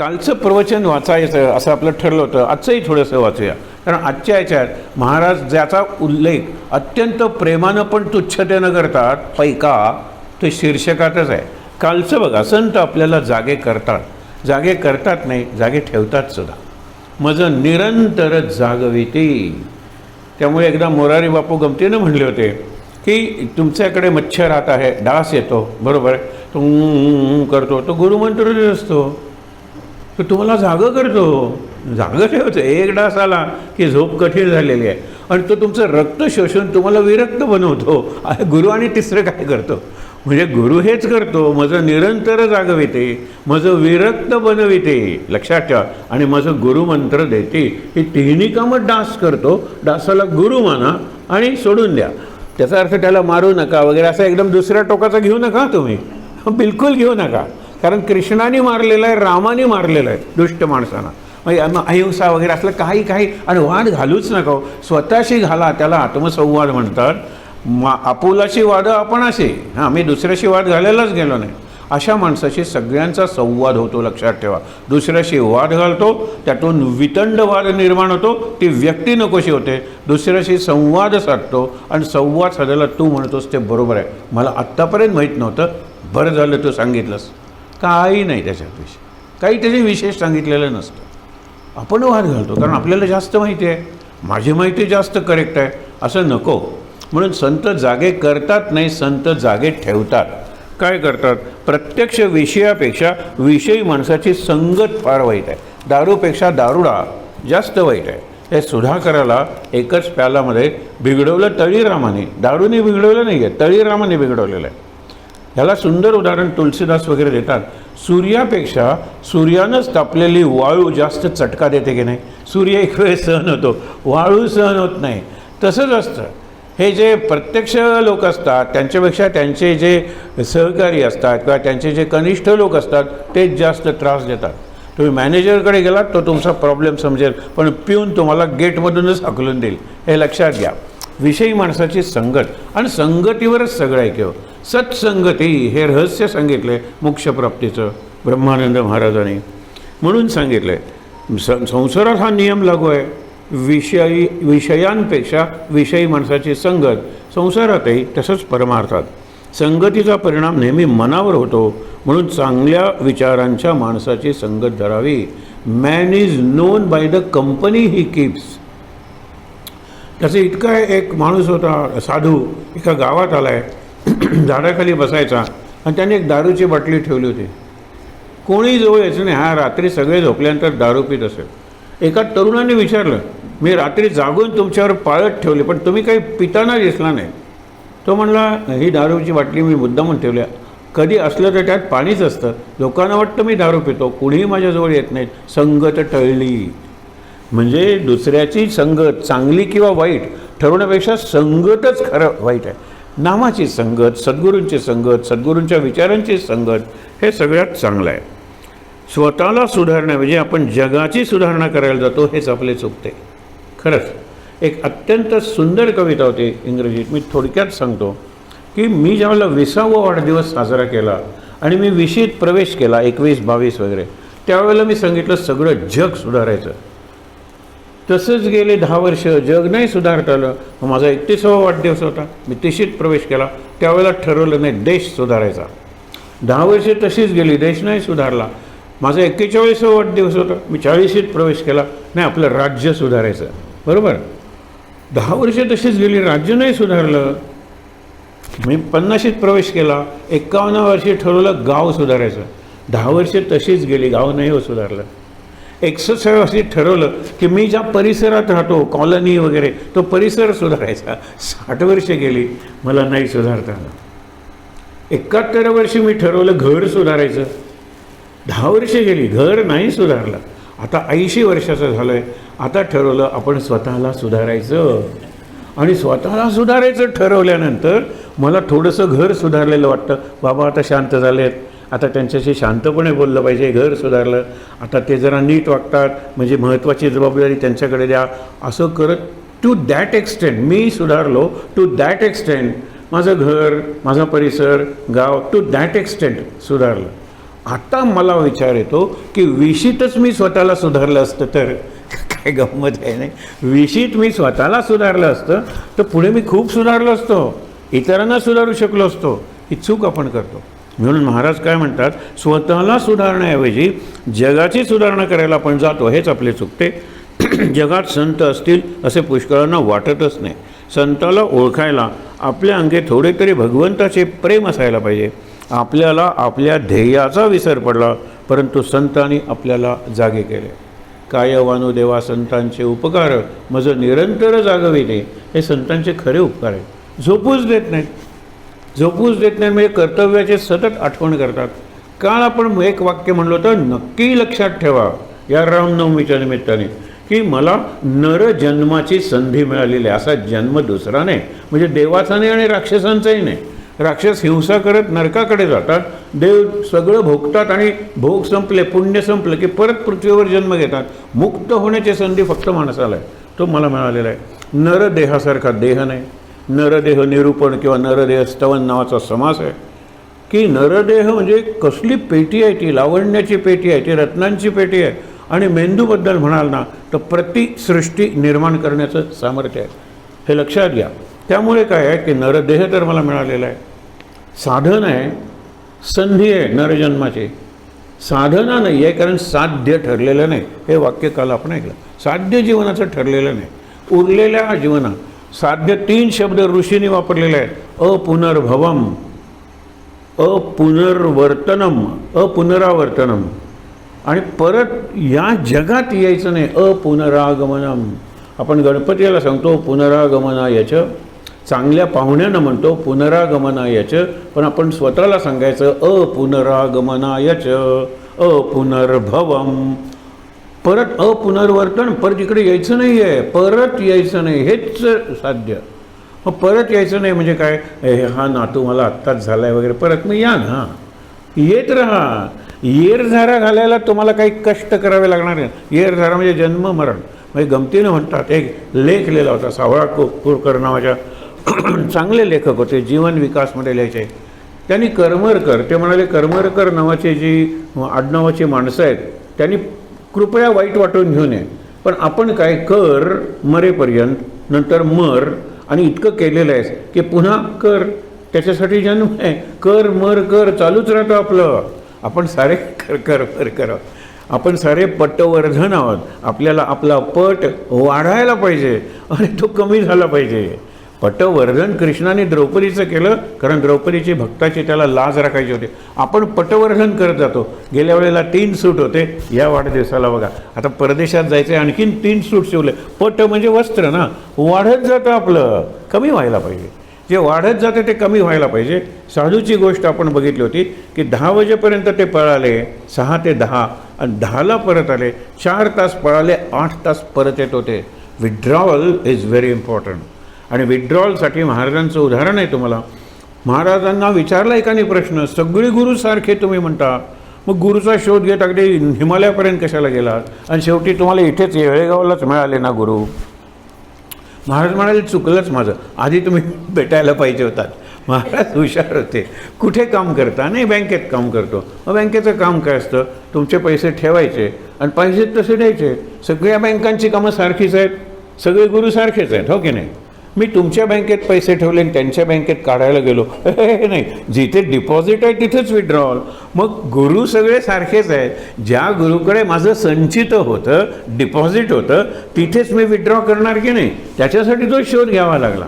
कालचं प्रवचन वाचायचं असं आपलं ठरलं होतं. आजचंही थोडंसं वाचूया, कारण आजच्या याच्यात महाराज ज्याचा उल्लेख अत्यंत प्रेमानं पण तुच्छतेनं करतात पैका, ते शीर्षकातच आहे. कालचं बघा, संत आपल्याला जागे करतात नाही, जागे ठेवतात सुद्धा. मजं निरंतर जागविती. त्यामुळे एकदा मोरारी बापू गमतीनं म्हणले होते की तुमच्याकडे मच्छर राहत आहे, डास येतो, बरोबर आहे, तो करतो, तो गुरुमंत्र देत असतो, तो तुम्हाला जागं करतो, जागं ठेवतो. एक डास आला की झोप कठीण झालेली आहे आणि तो तुमचं रक्त शोषून तुम्हाला विरक्त बनवतो. गुरु आणि तिसरं काय करतो? म्हणजे गुरु हेच करतो, माझं निरंतर जागविते, माझं विरक्त बनविते, लक्षात ठेवा. आणि माझं गुरुमंत्र देते. ही तिन्ही कामं डास करतो. डासाला गुरु माना आणि सोडून द्या. त्याचा अर्थ त्याला मारू नका वगैरे असं एकदम दुसऱ्या टोकाचा घेऊ नका तुम्ही, बिलकुल घेऊ नका. कारण कृष्णाने मारलेलं आहे, रामाने मारलेलं आहे दुष्ट माणसांना. मग अहिंसा वगैरे असलं काही आणि वाद घालूच नका. स्वतःशी घाला, त्याला आत्मसंवाद म्हणतात. आपुलाशी वाद आपणाशी. मी दुसऱ्याशी वाद घालायलाच गेलो नाही. अशा माणसाशी सगळ्यांचा संवाद होतो, लक्षात ठेवा. दुसऱ्याशी वाद घालतो, त्यातून वितंड वाद निर्माण होतो, ती व्यक्ती नकोशी होते. दुसऱ्याशी संवाद साधतो आणि संवाद साधायला तू म्हणतोस ते बरोबर आहे, मला आत्तापर्यंत माहीत नव्हतं, बरं झालं तू सांगितलंस. काही नाही त्याच्यात विषय, काही त्याचे विशेष सांगितलेलं नसतं. आपण वाद घालतो कारण आपल्याला जास्त माहिती आहे, माझी माहिती जास्त करेक्ट आहे, असं नको. म्हणून संत जागे करतात नाही, संत जागे ठेवतात. काय करतात? प्रत्यक्ष विषयापेक्षा विषयी माणसाची संगत फार वाईट आहे. दारूपेक्षा दारुडा जास्त वाईट आहे. हे सुधाकराला एकच प्यालामध्ये बिघडवलं तळीरामाने, दारूने बिघडवलं नाही आहे, तळीरामाने बिघडवलेलं आहे. ह्याला सुंदर उदाहरण तुलसीदास वगैरे देतात. सूर्यापेक्षा सूर्यानंच तापलेली वाळू जास्त चटका देते की नाही? सूर्य एक वेळ सहन होतो, वाळू सहन होत नाही. तसंच असतं. हे जे प्रत्यक्ष लोक असतात त्यांच्यापेक्षा त्यांचे जे सहकारी असतात किंवा त्यांचे जे कनिष्ठ लोक असतात तेच जास्त त्रास देतात. तुम्ही मॅनेजरकडे गेलात तो तुमचा प्रॉब्लेम समजेल, पण पिऊन तुम्हाला गेटमधूनच हाकलून देईल. हे लक्षात घ्या. विषयी माणसाची संगत, आणि संगतीवरच सगळं आहे. किंवा सत्संगती हे रहस्य सांगितले मोक्षप्राप्तीचं ब्रह्मानंद महाराजांनी. म्हणून सांगितलं आहे संसारात हा नियम लागू आहे. विषयांपेक्षा विषयी माणसाची संगत, संसारातही तसंच परमार्थात. संगतीचा परिणाम नेहमी मनावर होतो. म्हणून चांगल्या विचारांच्या माणसाची संगत धरावी. Man is known by the company he keeps. त्याचं इतका एक माणूस होता साधू, एका गावात आला आहे, झाडाखाली बसायचा आणि त्याने एक दारूची बाटली ठेवली होती. कोणीही जवळ यायचं नाही. हा रात्री सगळे झोपल्यानंतर दारू पित असेल. एका तरुणाने विचारलं, मी रात्री जागून तुमच्यावर पाळत ठेवली पण तुम्ही काही पिताना दिसला नाही. तो म्हणला, ही दारूची बाटली मी मुद्दामून ठेवल्या, कधी असलं तर त्यात पाणीच असतं, लोकांना वाटतं मी दारू पितो, कुणीही माझ्याजवळ येत नाहीत, संगत टळली. म्हणजे दुसऱ्याची संगत चांगली किंवा वाईट ठरवण्यापेक्षा संगतच खरं वाईट आहे. नामाची संगत, सद्गुरूंची संगत, सद्गुरूंच्या विचारांची संगत, हे सगळ्यात चांगलं आहे. स्वतःला सुधारण्याऐवजी आपण जगाची सुधारणा करायला जातो, हेच आपले चुकते. खरंच एक अत्यंत सुंदर कविता होती इंग्रजीत, मी थोडक्यात सांगतो की मी ज्यावेळेला 20वा वाढदिवस साजरा केला आणि मी 20शीत प्रवेश केला, 21, 22 वगैरे, त्यावेळेला मी सांगितलं सगळं जग सुधारायचं. तसंच गेले 10 वर्ष जग नाही सुधारता आलं. माझा 31वा वाढदिवस होता, मी 30शीत प्रवेश केला, त्यावेळेला ठरवलं नाही देश सुधारायचा. 10 वर्षे तशीच गेली, देश नाही सुधारला. माझा 41वा वाढदिवस होता, मी 40शीत प्रवेश केला, नाही आपलं राज्य सुधारायचं. बरोबर, 10 वर्षे तशीच गेली, राज्य नाही सुधारलं. मी 50शीत प्रवेश केला, 51व्या वर्षी ठरवलं गाव सुधारायचं. 10 वर्षे तशीच गेली, गाव नाही हो सुधारलं. 61व्या वर्षी ठरवलं की मी ज्या परिसरात राहतो, कॉलनी वगैरे, तो परिसर सुधारायचा. 60 वर्षे गेली, मला नाही सुधारता आलं. 71व्या वर्षी मी ठरवलं घर सुधारायचं. 10 वर्षे गेली, घर नाही सुधारलं. आता 80 वर्षाचं झालं आहे, आता ठरवलं आपण स्वतःला सुधारायचं. आणि स्वतःला सुधारायचं ठरवल्यानंतर मला थोडंसं घर सुधारलेलं वाटतं. बाबा आता शांत झाले आहेत, आता त्यांच्याशी शांतपणे बोललं पाहिजे, घर सुधारलं, आता ते जरा नीट वागतात, म्हणजे महत्त्वाची जबाबदारी त्यांच्याकडे द्या. असं करत टू दॅट एक्सटेंट मी सुधारलो. टू दॅट एक्सटेंट माझं घर, माझा परिसर, गाव टू दॅट एक्सटेंट सुधारलं. आता मला विचार येतो की विशीतच मी स्वतःला सुधारलं असतं तर काय गंमत आहे नाही. विशीत मी स्वतःला सुधारलं असतं तर पुढे मी खूप सुधारलो असतो, इतरांना सुधारू शकलो असतो. ही चूक आपण करतो. म्हणून महाराज काय म्हणतात, स्वतःला सुधारण्याऐवजी जगाची सुधारणा करायला आपण जातो, हेच आपले चुकते. जगात संत असतील असे पुष्कळांना वाटतच नाही. संताला ओळखायला आपल्या अंगी थोडे तरी भगवंताचे प्रेम असायला पाहिजे. आपल्याला आपल्या ध्येयाचा विसर पडला, परंतु संतांनी आपल्याला जागे केले. काय वानुदेवा संतांचे उपकार मज निरंतर जागविते. हे संतांचे खरे उपकार आहेत. झोपूच देत नाहीत. झोपूच देत नाही म्हणजे कर्तव्याचे सतत आठवण करतात. काल आपण एक वाक्य म्हणलो तर नक्की लक्षात ठेवा या रामनवमीच्या निमित्ताने की मला नरजन्माची संधी मिळालेली आहे. असा जन्म दुसरा नाही, म्हणजे देवाचा नाही आणि राक्षसांचाही नाही. राक्षस हिंसा करत नरकाकडे जातात, देव सगळं भोगतात आणि भोग संपले, पुण्य संपलं की परत पृथ्वीवर जन्म घेतात. मुक्त होण्याची संधी फक्त माणसाला आहे, तो मला मिळालेला आहे. नरदेहासारखा देह नाही. नरदेह निरूपण किंवा नरदेह स्तवन नावाचा समास आहे की नरदेह म्हणजे कसली पेटी आहे ती, लावण्याची पेटी आहे ती, रत्नांची पेटी आहे. आणि मेंदूबद्दल म्हणाल ना तर प्रतिसृष्टी निर्माण करण्याचं सामर्थ्य आहे. हे लक्षात घ्या. त्यामुळे काय आहे की नरदेह तर मला मिळालेला आहे. साधन आहे, संधी आहे नरजन्माची, साधना नाही आहे, कारण साध्य ठरलेलं नाही. हे वाक्य काल आपण ऐकलं. साध्य जीवनाचं ठरलेलं नाही. उरलेल्या जीवनात साध्य 3 शब्द ऋषींनी वापरलेले आहेत. अपुनर्भवम, अपुनर्वर्तनम, अपुनरावर्तनम. आणि परत या जगात यायचं नाही. अपुनरागमनम. आपण गणपतीला सांगतो पुनरागमनायच, चांगल्या पाहुण्यांना म्हणतो पुनरागमनायच, पण आपण स्वतःला सांगायचं अपुनरागमनायच, अपुनर्भवम. परत अपुनर्वर्तन, परत इकडे यायचं नाही आहे, परत यायचं नाही, हेच साध्य. मग परत यायचं नाही म्हणजे काय, हा नातू मला आत्ताच झाला आहे वगैरे, परत मग या ना, येत राहा. येरझारा घालायला तुम्हाला काही कष्ट करावे लागणार नाही. येरझारा म्हणजे जन्म मरण. म्हणजे गमतीनं म्हणतात, एक लेख लिहिला होता सावळा कुरकर नावाच्या चांगले लेखक होते, जीवन विकासमध्ये लिहायचे. त्यांनी करमरकर, ते म्हणाले करमरकर नावाचे जी आडनावाची माणसं आहेत त्यांनी कृपया वाईट वाटून घेऊ नये, पण आपण काय कर मरेपर्यंत, नंतर मर, आणि इतकं केलेलं आहे की पुन्हा कर. त्याच्यासाठी जन्म आहे. कर मर कर चालूच राहतं आपलं. आपण सारे कर कर कर कर, आपण सारे पटवर्धन आहोत. आपल्याला आपला पट वाढायला पाहिजे आणि तो कमी झाला पाहिजे. पटवर्धन कृष्णाने द्रौपदीचं केलं, कारण द्रौपदीची भक्ताची त्याला लाज राखायची होती. आपण पटवर्धन करत जातो. गेल्या वेळेला 3 सूट होते, या वाढदिवसाला बघा आता परदेशात जायचं आहे, आणखीन 3 सूट शिवले. पट म्हणजे वस्त्र ना, वाढत जातं आपलं, कमी व्हायला पाहिजे. जे वाढत जाते ते कमी व्हायला पाहिजे. साधूची गोष्ट आपण बघितली होती की 10 वाजेपर्यंत ते पळाले, 6 ते 10, आणि 10ला परत आले. 4 तास पळाले, 8 तास परत येत होते. Withdrawal is very important. आणि विड्रॉवलसाठी महाराजांचं उदाहरण आहे तुम्हाला. महाराजांना विचारला एकाने प्रश्न, सगळे गुरु सारखे तुम्ही म्हणता, मग गुरुचा शोध घेत अगदी हिमालयापर्यंत कशाला गेलात, आणि शेवटी तुम्हाला इथेच येळेगावलाच मिळाले ना गुरु. महाराज म्हणाले चुकलंच माझं, आधी तुम्ही भेटायला पाहिजे होतात. महाराज हुशार होते. कुठे काम करता? नाही, बँकेत काम करतो. मग बँकेचं काम काय असतं, तुमचे पैसे ठेवायचे आणि पाहिजेत तसे द्यायचे. सगळ्या बँकांची कामं सारखीच आहेत, सगळे गुरु सारखेच आहेत, हो की नाही. मी तुमच्या बँकेत पैसे ठेवले आणि त्यांच्या बँकेत काढायला गेलो, हे नाही, जिथे डिपॉझिट आहे तिथेच विड्रॉवल. मग गुरु सगळे सारखेच आहेत. ज्या गुरुकडे माझं संचित होतं, डिपॉझिट होतं, तिथेच मी विड्रॉ करणार की नाही, त्याच्यासाठी तो शोध घ्यावा लागला.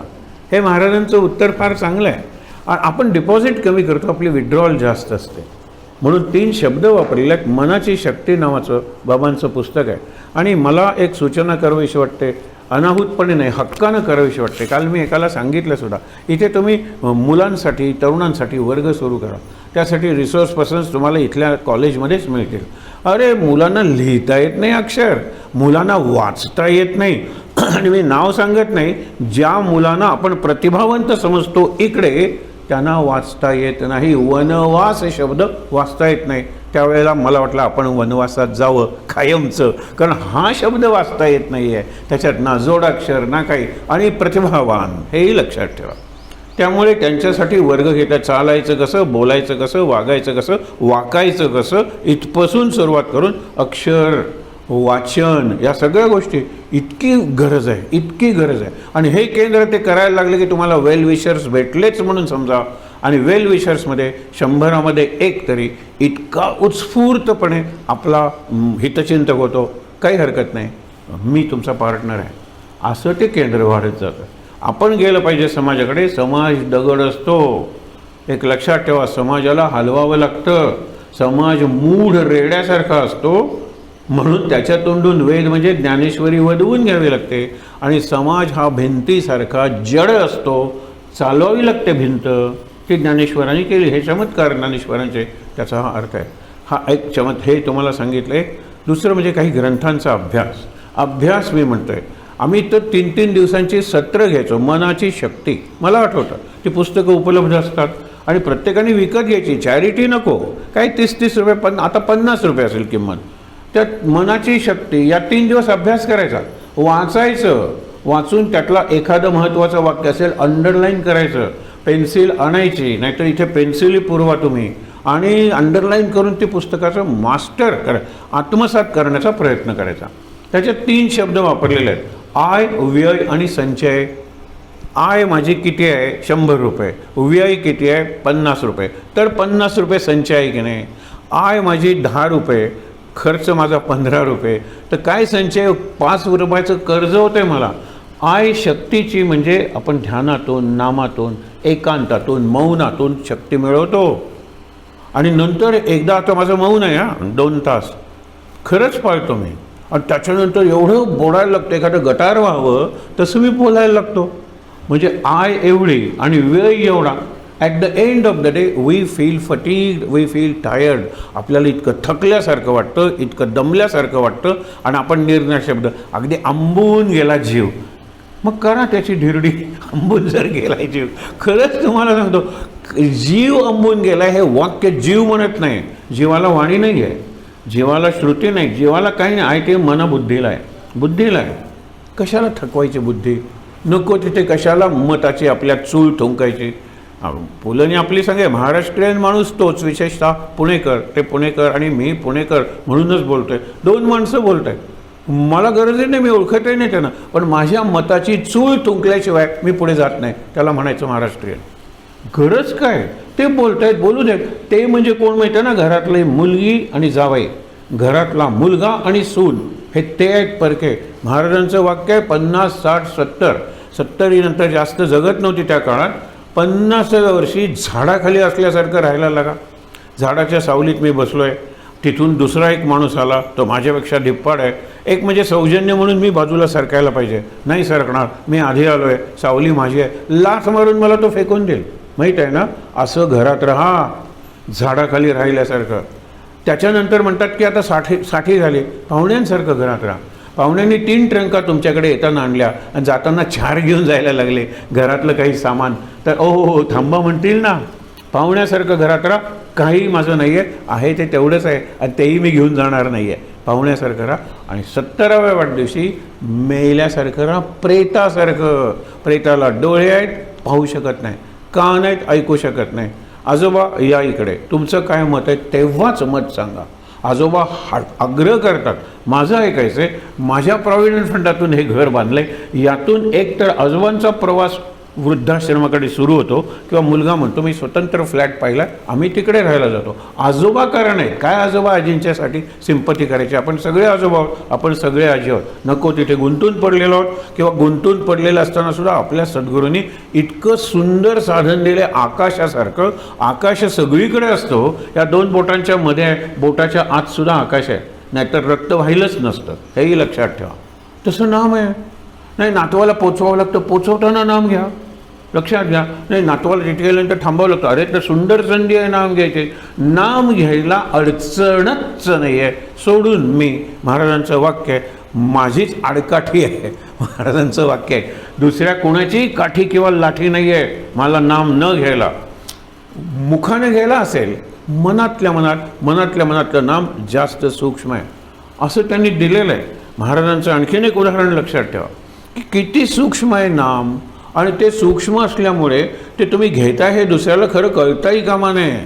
हे महाराजांचं उत्तर फार चांगलं आहे. आपण डिपॉझिट कमी करतो, आपली विड्रॉवल जास्त असते. म्हणून 3 शब्द वापरलेले आहेत. मनाची शक्ती नावाचं बाबांचं पुस्तक आहे. आणि मला एक सूचना करावीशी वाटते, अनाहूतपणे नाही, हक्कानं करावीशी वाटते. काल मी एकाला सांगितलं सुद्धा, इथे तुम्ही मुलांसाठी तरुणांसाठी वर्ग सुरू करा. त्यासाठी रिसोर्स पर्सन्स तुम्हाला इथल्या कॉलेजमध्येच मिळतील. अरे मुलांना लिहिता येत नाही अक्षर, मुलांना वाचता येत नाही, आणि मी नाव सांगत नाही, ज्या मुलांना आपण प्रतिभावंत समजतो इकडे त्यांना वाचता येत नाही. वनवास शब्द वाचता येत नाही. त्यावेळेला मला वाटलं आपण वनवासात जावं कायमचं, कारण हा शब्द वाचता येत नाही आहे. त्याच्यात ना जोडाक्षर ना काही, आणि प्रतिभावान, हेही लक्षात ठेवा. त्यामुळे त्यांच्यासाठी वर्ग घेतला. चालायचं कसं, बोलायचं कसं, वागायचं कसं, वाकायचं कसं, इथपासून सुरुवात करून अक्षर, वाचन, या सगळ्या गोष्टी इतकी गरज आहे, इतकी गरज आहे. आणि हे केंद्र ते करायला लागले की तुम्हाला वेल विशर्स भेटलेच म्हणून समजा. आणि वेल विशर्समध्ये 100मध्ये 1 तरी इतका उत्स्फूर्तपणे आपला हितचिंतक होतो, काही हरकत नाही, मी तुमचा पार्टनर आहे, असं ते केंद्र वाढत जातं. आपण गेलं पाहिजे समाजाकडे. समाज दगड असतो, एक लक्षात ठेवा, समाजाला हलवावं लागतं. समाज मूढ रेड्यासारखा असतो, म्हणून त्याच्या तोंडून वेद म्हणजे ज्ञानेश्वरी वदवून घ्यावी लागते. आणि समाज हा भिंतीसारखा जड असतो, चालवावी लागते भिंत, ती ज्ञानेश्वरांनी केली. हे चमत्कार ज्ञानेश्वरांचे, त्याचा हा अर्थ आहे. हा एक हे तुम्हाला सांगितलं आहे. दुसरं म्हणजे काही ग्रंथांचा अभ्यास मी म्हणतोय. आम्ही तर 3-3 दिवसांची सत्र घ्यायचो. मनाची शक्ती, मला आठवतं ती पुस्तकं उपलब्ध असतात आणि प्रत्येकाने विकत घ्यायची, चॅरिटी नको, काय 30-30 रुपये, आता 50 रुपये असेल किंमत. त्यात मनाची शक्ती या 3 दिवस अभ्यास करायचा, वाचायचं, वाचून त्यातला एखादं महत्त्वाचं वाक्य असेल अंडरलाईन करायचं, पेन्सिल आणायची, नाहीतर इथे पेन्सिलही पुरवा तुम्ही, आणि अंडरलाईन करून ती पुस्तकाचं मास्टर आत्मसात करण्याचा प्रयत्न करायचा. त्याच्यात 3 शब्द वापरलेले आहेत, आय, व्यय आणि संचय. आय माझी किती आहे? 100 रुपये. व्यय किती आहे? 50 रुपये. तर 50 रुपये संचय आहे की नाही? आय माझी 10 रुपये, खर्च माझा 15 रुपये. तर काय संचय? 5 रुपयाचं कर्ज होतं आहे मला. आय शक्तीची, म्हणजे आपण ध्यानातून, नामातून, एकांतातून, मौनातून शक्ती मिळवतो. आणि नंतर एकदा आता माझं मौन आहे, 2 तास खरंच पाळतो मी. आणि त्याच्यानंतर एवढं बोलायला लागतं, एखादं गटार व्हावं तसं मी बोलायला लागतो. म्हणजे आय एवढी आणि वेळ एवढा. At the end of the day we feel fatigued, we feel tired. आपल्याला इतकं थकल्यासारखं वाटतं, इतकं दमल्यासारखं वाटतं, आणि आपण निर्णय शब्द, अगदी आंबून गेला जीव. मग करा त्याची ढिरडी. आंबून जर गेला जीव, खरंच तुम्हाला सांगतो, जीव आंबून गेला हे वाक्य जीव म्हणत नाही. जीवाला वाणी नाही आहे, जीवाला श्रुती नाही, जीवाला काही नाही आहे. ते मनबुद्धीला आहे, बुद्धीला आहे. कशाला थकवायची बुद्धी? नको तिथे कशाला मताची आपल्या चूळ ठोंकायची? पुलंनी आपली सांगे, महाराष्ट्रीयन माणूस तोच, विशेषतः पुणेकर. ते पुणेकर आणि मी पुणेकर म्हणूनच बोलतोय. 2 माणसं बोलत आहेत, मला गरजही नाही, मी ओळखतही नाही त्यांना, पण माझ्या मताची चूळ तुंकल्याशिवाय मी पुढे जात नाही. त्याला म्हणायचं महाराष्ट्रीयन. गरज काय? ते बोलत आहेत, बोलू देत. ते म्हणजे कोण माहिती आहे ना? घरातली मुलगी आणि जावई, घरातला मुलगा आणि सून, हे ते आहेत परके. महाराजांचं वाक्य आहे 50, 60, 70. 70 नंतर जास्त जगत नव्हती त्या काळात. 50व्या वर्षी झाडाखाली असल्यासारखं राहायला लागा. झाडाच्या सावलीत मी बसलो आहे, तिथून दुसरा एक माणूस आला, तो माझ्यापेक्षा धिप्पाड आहे. एक म्हणजे सौजन्य म्हणून मी बाजूला सरकायला पाहिजे, नाही सरकणार, मी आधी आलो आहे, सावली माझी आहे, लाथ मारून मला तो फेकून देईल. माहीत आहे ना? असं घरात राहा, झाडाखाली राहिल्यासारखं. त्याच्यानंतर म्हणतात की आता 60 झाली, पाहुण्यांसारखं घरात राहा. पाहुण्यांनी 3 ट्रंका तुमच्याकडे येताना आणल्या आणि जाताना 4 घेऊन जायला लागले घरातलं काही सामान, तर हो थांबा म्हणतील ना. पाहुण्यासारखं घरात राहा. काही माझं नाही आहे, ते तेवढंच आहे, आणि तेही मी घेऊन जाणार नाही आहे. पाहुण्यासारखं राहा. आणि 70व्या वाढदिवशी मेल्यासारखं राहा, प्रेतासारखं. प्रेताला डोळे आहेत, पाहू शकत नाही, कान आहेत, ऐकू शकत नाही. आजोबा या इकडे, तुमचं काय मत आहे? तेव्हाच मत सांगा. आजोबा आग्रह करतात, माझं ऐकायचं आहे, माझ्या प्रॉव्हिडंट फंडातून हे घर बांधलं आहे, यातून एक तर आजोबांचा प्रवास वृद्धाश्रमाकडे सुरू होतो, किंवा मुलगा म्हणतो मी स्वतंत्र फ्लॅट पाहिला, आम्ही तिकडे राहायला जातो. आजोबा कारण आहे काय? आजोबा आजींच्यासाठी सिंपती करायची. आपण सगळे आजोबा आहोत, आपण सगळे आजी आहोत. नको तिथे गुंतून पडलेलो आहोत, किंवा गुंतून पडलेलं असताना सुद्धा आपल्या सद्गुरूंनी इतकं सुंदर साधन दिले, आकाशासारखं. आकाश सगळीकडे असतो, या 2 बोटांच्या मध्ये आहे, बोटाच्या आत सुद्धा आकाश आहे, नाहीतर रक्त व्हायलाच नसतं, हेही लक्षात ठेवा. तसं नाम आहे. नाही, नातवाला पोचवावं लागतं, पोचवताना नाम घ्या, लक्षात घ्या. नाही, नातवाला तिथे गेल्यानंतर थांबावं लागतं, अरे तर सुंदर संधी आहे नाम घ्यायचे. नाम घ्यायला अडचणच नाही आहे. सोडून मी, महाराजांचं वाक्य आहे, माझीच आडकाठी आहे. महाराजांचं वाक्य आहे, दुसऱ्या कोणाची काठी किंवा लाठी नाही आहे मला नाम न घ्यायला. मुखाने घ्यायला असेल, मनातल्या मनातलं नाम जास्त सूक्ष्म आहे, असं त्यांनी दिलेलं आहे. महाराजांचं आणखीन एक उदाहरण लक्षात ठेवा की किती सूक्ष्म आहे नाम. आणि ते सूक्ष्म असल्यामुळे ते तुम्ही घेता हे दुसऱ्याला खरं कळताही कामा नये.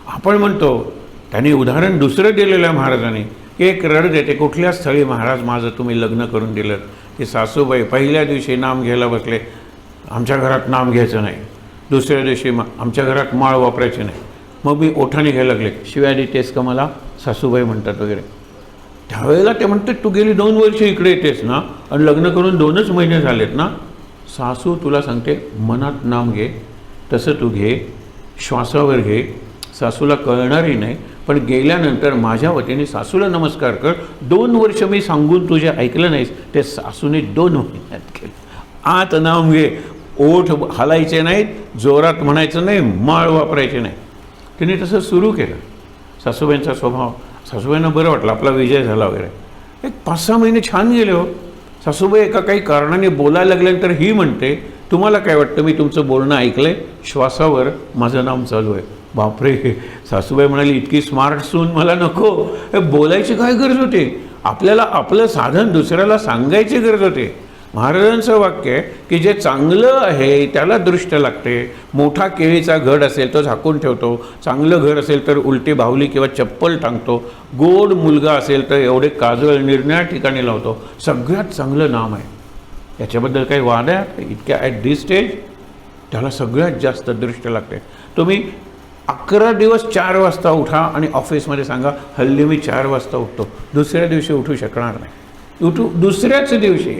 आपण म्हणतो, त्यांनी उदाहरण दुसरं दिलेलं आहे महाराजांनी, की एक रड देते, कुठल्या स्थळी महाराज माझं तुम्ही लग्न करून दिलं, की सासूबाई पहिल्या दिवशी नाम घ्यायला बसले, आमच्या घरात नाम घ्यायचं नाही. दुसऱ्या दिवशी आमच्या घरात माळ वापरायची नाही. मग मी ओठाने घ्यायला लागले, शिव्या देतेस का मला, सासूबाई म्हणतात वगैरे. त्यावेळेला ते म्हणतात, तू गेली 2 वर्ष इकडे येतेस ना, आणि लग्न करून 2च महिने झालेत ना. सासू तुला सांगते, मनात नाम घे, तसं तू घे, श्वासावर घे, सासूला कळणारही नाही, पण गेल्यानंतर माझ्या वतीने सासूला नमस्कार कर. 2 वर्ष मी सांगून तुझे ऐकलं नाहीस, ते सासूने 2 महिन्यात केलं. आत नाम घे, ओठ हलायचे नाहीत, जोरात म्हणायचं नाही, माळ वापरायचे नाही. तिने तसं सुरू केलं. सासूबाईंचा स्वभाव, सासूबाईंना बरं वाटलं, आपला विजय झाला वगैरे. एक 5-6 महिने छान गेले हो. सासूबाई एका काही कारणाने बोलायला लागल्यानंतर ही म्हणते, तुम्हाला काय वाटतं, मी तुमचं बोलणं ऐकलं आहे, श्वासावर माझं नाम चालू आहे. बापरे, सासूबाई म्हणाली, इतकी स्मार्ट सून मला नको. हे बोलायची काय गरज होती, आपल्याला आपलं साधन दुसऱ्याला सांगायची गरज होती. महाराजांचं वाक्य आहे की जे चांगलं आहे त्याला दृष्ट लागते. मोठा केळीचा घड असेल तो झाकून ठेवतो, चांगलं घर असेल तर उलटी बाहुली किंवा चप्पल टांगतो, गोड मुलगा असेल तर एवढे काजळ निरनिळ्या ठिकाणी लावतो. सगळ्यात चांगलं नाम आहे, याच्याबद्दल काही वाद आहे इतक्या ॲट दिस स्टेज, त्याला सगळ्यात जास्त दृष्ट लागते. तुम्ही 11 दिवस 4 वाजता उठा आणि ऑफिसमध्ये सांगा, हल्ली मी 4 वाजता उठतो, दुसऱ्या दिवशी उठू शकणार नाही. दुसऱ्याच दिवशी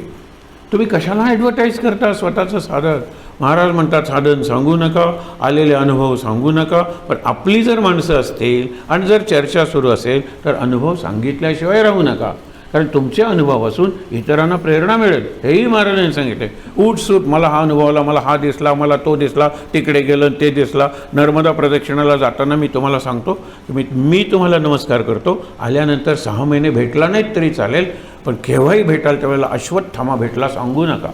तुम्ही कशाला ॲडव्हर्टाईज करता स्वतःचं साधन. महाराज म्हणतात, साधन सांगू नका, आलेले अनुभव सांगू नका, पण आपली जर माणसं असतील आणि जर चर्चा सुरू असेल तर अनुभव सांगितल्याशिवाय राहू नका, कारण तुमच्या अनुभवापासून इतरांना प्रेरणा मिळेल. हेही महाराजांनी सांगितले. उठसूट मला हा अनुभव आला, मला हा दिसला, मला तो दिसला, तिकडे गेलं ते दिसला. नर्मदा प्रदक्षिणाला जाताना मी तुम्हाला सांगतो की मी तुम्हाला नमस्कार करतो, आल्यानंतर 6 महिने भेटला नाहीत तरी चालेल, पण केव्हाही भेटाल त्यावेळेला अश्वत्थामा भेटला सांगू नका.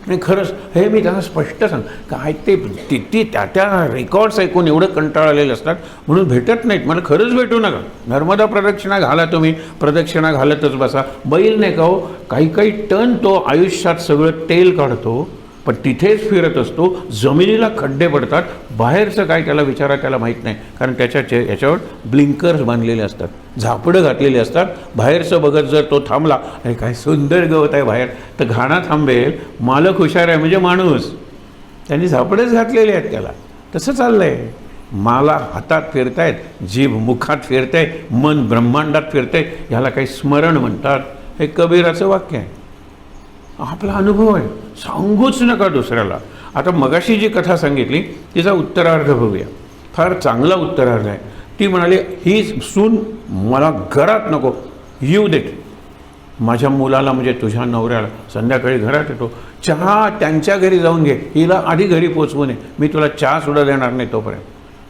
आणि खरंच हे मी त्यांना स्पष्ट सांग, काय ते तिथे त्या रेकॉर्ड्स ऐकून एवढं कंटाळलेले असतात म्हणून भेटत नाहीत. मला खरंच भेटू नका. नर्मदा प्रदक्षिणा घाला, तुम्ही प्रदक्षिणा घालतच बसा. बैल नाही का हो, काही टन तो आयुष्यात सगळं तेल काढतो, पण तिथेच फिरत असतो, जमिनीला खड्डे पडतात, बाहेरचं काय त्याला विचारा त्याला माहीत नाही, कारण याच्यावर ब्लिंकर्स बांधलेले असतात, झापडं घातलेली असतात. बाहेरचं बघत जर तो थांबला, अरे काय सुंदर गवत आहे बाहेर, तर घाणा थांबेल, मालक हुशार आहे म्हणजे माणूस, त्यांनी झापडंच घातलेले आहेत त्याला. तसं चाललं आहे. माला हातात फिरतायत, जीभ मुखात फिरते, मन ब्रह्मांडात फिरते, ह्याला काही स्मरण म्हणतात. हे कबीराचं वाक्य आहे. आपला अनुभव आहे, सांगूच नका दुसऱ्याला. आता मगाशी जी कथा सांगितली तिचा उत्तरार्ध बघूया. फार चांगला उत्तरार्ध आहे. ती म्हणाली, ही सून मला घरात नको येऊ देत. माझ्या मुलाला म्हणजे तुझ्या नवऱ्याला संध्याकाळी घरात येतो, चहा त्यांच्या घरी जाऊन घे, हिला आधी घरी पोचवू नये, मी तुला चहासुद्धा देणार नाही तोपर्यंत.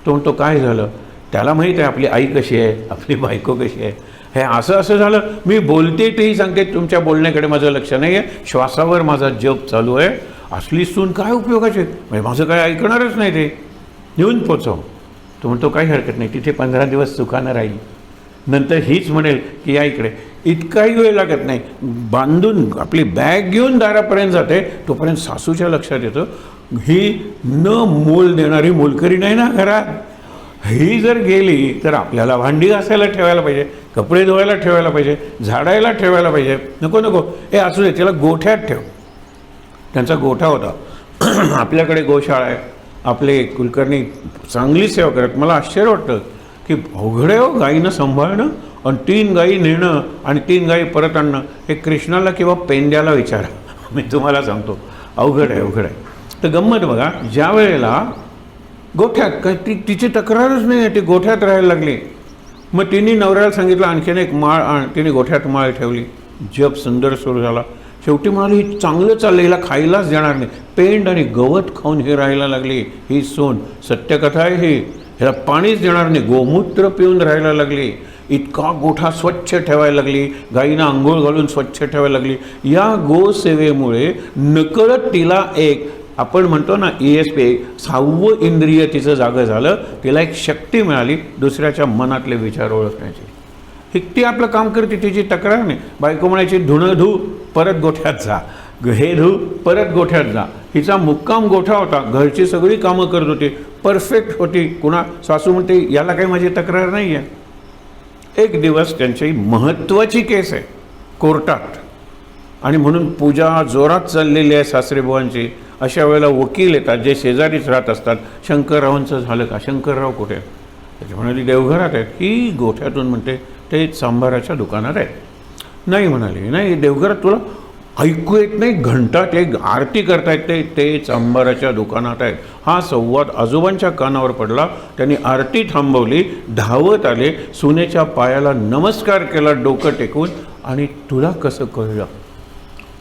तो म्हणतो काय झालं, त्याला माहीत आहे आपली आई कशी आहे, आपली बायको कशी आहे. हे असं झालं, मी बोलते तेही सांगते, तुमच्या बोलण्याकडे माझं लक्ष नाही आहे, श्वासावर माझा जप चालू आहे. असली सून काय उपयोगाची, म्हणजे माझं काय ऐकणारच नाही, ते नेऊन पोचव. तो म्हणतो काही हरकत नाही, तिथे 15 दिवस सुखानं राहील, नंतर हीच म्हणेल की या इकडे. इतकाही वेळ लागत नाही, बांधून आपली बॅग घेऊन दारापर्यंत जाते, तोपर्यंत सासूच्या लक्षात येतं ही न मोल देणारी मोलकरी नाही ना घरात. ही जर गेली तर आपल्याला भांडी घासायला ठेवायला पाहिजे, कपडे धुवायला ठेवायला पाहिजे, झाडायला ठेवायला पाहिजे. नको नको, हे असू दे, त्याला गोठ्यात ठेव. त्यांचा गोठा होता. आपल्याकडे गोशाळा आहे, आपले कुलकर्णी चांगली सेवा करत. मला आश्चर्य वाटतं की अवघड आहे हो गाईनं सांभाळणं, आणि 3 गाई नेणं आणि 3 गाई परत आणणं. हे कृष्णाला किंवा पेंड्याला विचारा, मी तुम्हाला सांगतो, अवघड आहे, अवघड आहे. तर गंमत बघा, ज्या वेळेला गोठ्यात काय तिची तक्रारच नाही आहे, ती गोठ्यात राहायला लागली. मग तिने नवऱ्याला सांगितलं आणखीन एक माळ आण, तिने गोठ्यात माळ ठेवली, जप सुंदर सुरू झाला. शेवटी म्हणाली ही चांगलं चाललं, हिला खायलाच देणार नाही, पेंड आणि गवत खाऊन हे राहायला लागली ही सून. सत्यकथा आहे ही, ह्याला पाणीच देणार नाही, गोमूत्र पिऊन राहायला लागली. इतका गोठा स्वच्छ ठेवायला लागली, गाईंना आंघोळ घालून स्वच्छ ठेवायला लागली. या गोसेवेमुळे नकळत तिला एक, आपण म्हणतो ना ESP, 6वं इंद्रिय तिचं जागं झालं. तिला एक शक्ती मिळाली दुसऱ्याच्या मनातले विचार ओळखण्याची. ती आपलं काम करते, तिची तक्रार नाही. बायको म्हणायची धुणं धू, परत गोठ्यात जा. हे धू परत गोठ्यात जा. हिचा मुक्काम गोठा होता, घरची सगळी कामं करत होती, परफेक्ट होती. कुणा सासू म्हणते याला काही माझी तक्रार नाही आहे. एक दिवस त्यांची महत्त्वाची केस आहे कोर्टात आणि म्हणून पूजा जोरात चाललेली आहे सासरेबुवांची. अशा वेळेला वकील येतात जे शेजारीच राहत असतात. शंकररावांचं झालं का? शंकरराव कुठे? त्याची म्हणाली देवघरात आहेत. ही गोठ्यातून म्हणते ते सांबाराच्या दुकानात आहे. नाही म्हणाली, नाही देवघरात तुला ऐकू येत नाही? घंटा ते आरती करता येते, ते चांबाराच्या दुकानात आहेत. हा संवाद आजोबांच्या कानावर पडला. त्यांनी आरती थांबवली, धावत आले, सुनेच्या पायाला नमस्कार केला डोकं टेकून. आणि तुला कसं कळलं?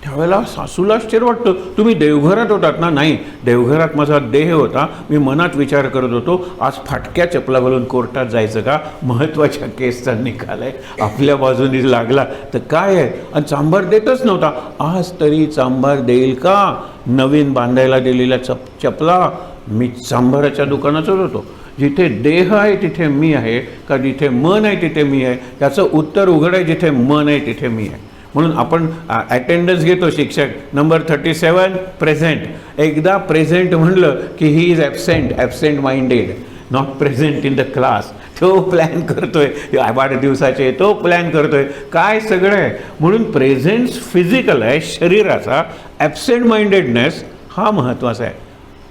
त्यावेळेला सासूला आश्चर्य वाटतं, तुम्ही देवघरात होतात ना? नाही, देवघरात माझा देह होता, मी मनात विचार करत होतो आज फाटक्या चपला घालून कोर्टात जायचं का? महत्त्वाच्या केसचा निकाल आहे, आपल्या बाजूने लागला तर काय आहे? आणि चांभार देतच नव्हता. आज तरी चांभार देईल का? नवीन बांधायला दिलेल्या चपला. मी चांभाराच्या दुकानातच होतो. जिथे देह आहे तिथे मी आहे का जिथे मन आहे तिथे मी आहे? त्याचं उत्तर उघड आहे, जिथे मन आहे तिथे मी आहे. म्हणून आपण अटेंडन्स घेतो शिक्षक, नंबर 37 प्रेझेंट. एकदा प्रेझेंट म्हणलं की he is absent minded, not present in the class. तो प्लॅन करतोय, वाढदिवसाचे तो प्लॅन करतोय, काय सगळं आहे. म्हणून प्रेझेन्स फिजिकल आहे शरीराचा, ॲबसेंट माइंडेडनेस हा महत्त्वाचा आहे.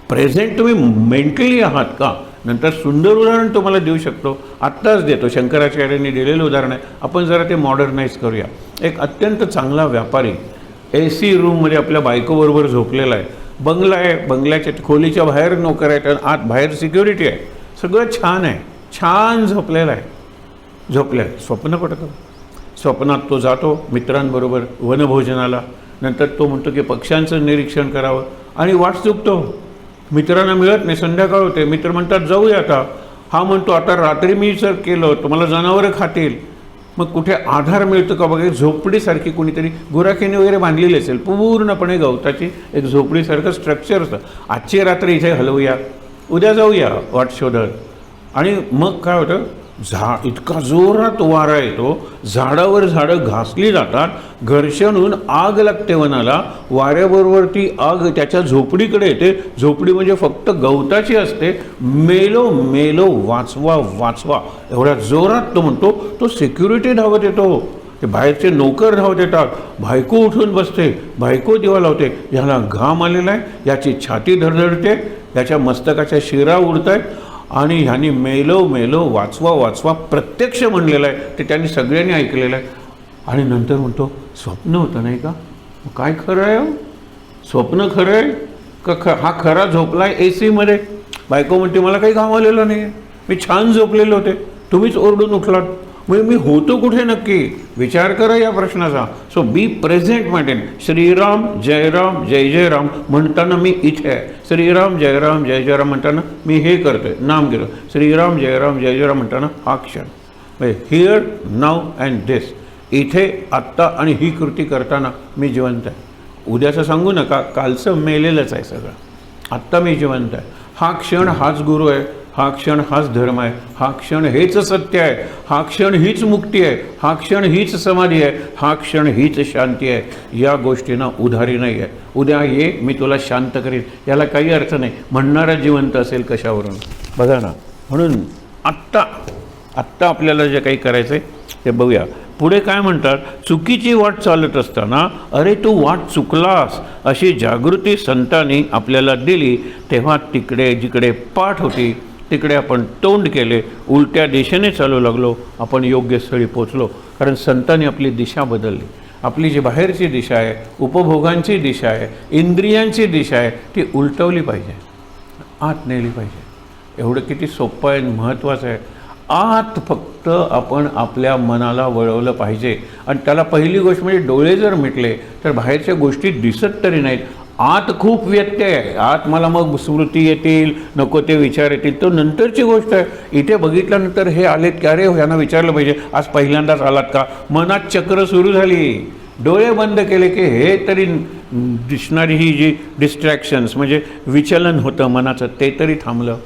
प्रेझेंट तुम्ही मेंटली आहात का? नंतर सुंदर उदाहरण तुम्हाला देऊ शकतो, आत्ताच देतो. शंकराचार्यांनी दिलेलं उदाहरण आहे, आपण जरा ते मॉडर्नाइज करूया. एक अत्यंत चांगला व्यापारी AC रूममध्ये आपल्या बायकोबरोबर झोपलेला आहे. बंगला आहे, बंगल्याच्या खोलीच्या बाहेर नोकर आहेत, आत बाहेर सिक्युरिटी आहे, सगळं छान आहे, छान झोपलेलं आहे. स्वप्न पडतं. स्वप्नात तो जातो मित्रांबरोबर वनभोजनाला. नंतर तो म्हणतो की पक्ष्यांचं निरीक्षण करावं आणि वाट चुकतो. मित्रांना मिळत नाही, संध्याकाळ होते. मित्र म्हणतात जाऊया आता. हा म्हणतो आता रात्री मी जर केलं तुम्हाला जनावरं खातील. मग कुठे आधार मिळतो का बघा? झोपडीसारखी कोणीतरी गुराखीने वगैरे बांधलेली असेल, पूर्णपणे गवताची एक झोपडीसारखं स्ट्रक्चर असतं. आजची रात्री इथे हलवूया, उद्या जाऊया वाट शोधत. आणि मग काय होतं, इतका जोरात वारा येतो, झाडावर झाडं घासली जातात, घर्षण होऊन आग लागते वनाला. वाऱ्याबरोबर ती आग त्याच्या झोपडीकडे येते. झोपडी म्हणजे फक्त गवताची असते. मेलो मेलो वाचवा वाचवा एवढ्या जोरात तो म्हणतो. तो सिक्युरिटी धावत येतो, ते बाहेरचे नोकर धावत येतात. बायको उठून बसते, बायको दिवा लावते. ह्याला घाम आलेला आहे, याची छाती धडधडते, याच्या मस्तकाच्या शिरा उडत आहेत. आणि ह्यांनी मेलो मेलो वाचवा वाचवा प्रत्यक्ष म्हणलेलं आहे, ते त्यांनी सगळ्यांनी ऐकलेलं आहे. आणि नंतर म्हणतो स्वप्न होतं नाही का? काय खरं आहे? स्वप्न खरं आहे का? हा खरा झोपला आहे AC मध्ये. बायको म्हणते मला काही घाम आलेलं नाही आहे, मी छान झोपलेले होते, तुम्हीच ओरडून उठलात. म्हणजे मी होतो कुठे नक्की? विचार करा या प्रश्नाचा. So be present minded. Shriram Jayram जय जय राम म्हणताना मी इथे आहे. श्रीराम जयराम जय जय राम म्हणताना मी हे करतोय, नाम घेतो. श्रीराम जयराम जय जय राम म्हणताना हा क्षण म्हणजे हिअर नाव अँड दिस. इथे आत्ता आणि ही कृती करताना मी जिवंत आहे. उद्याचं सांगू नका, कालचं मेलेलंच आहे सगळं. आत्ता मी जिवंत आहे. हा क्षण हाच गुरु आहे, हा क्षण हाच धर्म आहे, हा क्षण हेच सत्य आहे, हा क्षण हीच मुक्ती आहे, हा क्षण हीच समाधी आहे, हा क्षण हीच शांती आहे. या गोष्टींना उधारी नाही आहे. उद्या ये मी तुला शांत करीन, याला काही अर्थ नाही. म्हणणारा जिवंत असेल कशावरून? बघा ना. म्हणून आत्ता आपल्याला जे काही करायचं आहे ते बघूया. पुढे काय म्हणतात, चुकीची वाट चालत असताना अरे तू वाट चुकलास अशी जागृती संतांनी आपल्याला दिली. तेव्हा तिकडे जिकडे पाठ होती तिकडे आपण तोंड केले, उलट्या दिशेने चालू लागलो, आपण योग्य स्थळी पोचलो. कारण संतांनी आपली दिशा बदलली. आपली जी बाहेरची दिशा आहे, उपभोगांची दिशा आहे, इंद्रियांची दिशा आहे, ती उलटवली पाहिजे, आत नेली पाहिजे. एवढं किती सोपं आहे, महत्त्वाचं आहे. आत फक्त आपण आपल्या मनाला वळवलं पाहिजे. आणि त्याला पहिली गोष्ट म्हणजे डोळे जर मिटले तर बाहेरच्या गोष्टी दिसत तरी नाहीत. आत खूप व्यत्यय आहे. आत मला मग स्मृती येतील, नको ते विचार येतील, तो नंतरची गोष्ट आहे. इथे बघितल्यानंतर हे आलेत की अरे ह्यांना विचारलं पाहिजे आज पहिल्यांदाच आलात का? मनात चक्र सुरू झाली. डोळे बंद केले की हे तरी दिसणारी ही जी डिस्ट्रॅक्शन्स म्हणजे विचलन होतं मनाचं ते तरी थांबलं.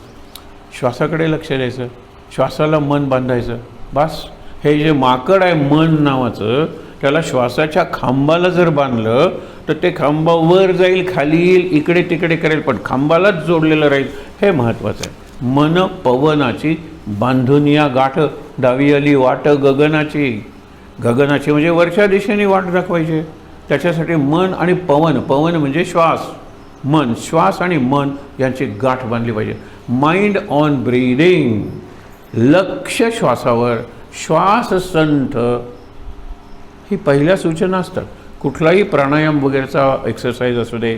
श्वासाकडे लक्ष द्यायचं, श्वासाला मन बांधायचं. बस हे जे माकड आहे मन नावाचं, त्याला श्वासाच्या खांबाला जर बांधलं तर ते खांबा वर जाईल, खाली येईल, इकडे तिकडे करेल, पण खांबालाच जोडलेलं राहील, हे महत्त्वाचं आहे. मन पवनाची बांधून या गाठ, डावी आली वाट गगनाची. गगनाची म्हणजे वरच्या दिशेने वाट दाखवायची. त्याच्यासाठी मन आणि पवन, पवन म्हणजे श्वास, मन, श्वास आणि मन यांची गाठ बांधली पाहिजे. माइंड ऑन ब्रीदिंग, लक्ष श्वासावर, श्वास संथ, ही पहिल्या सूचना असतात. कुठलाही प्राणायाम वगैरेचा एक्सरसाइज असू दे,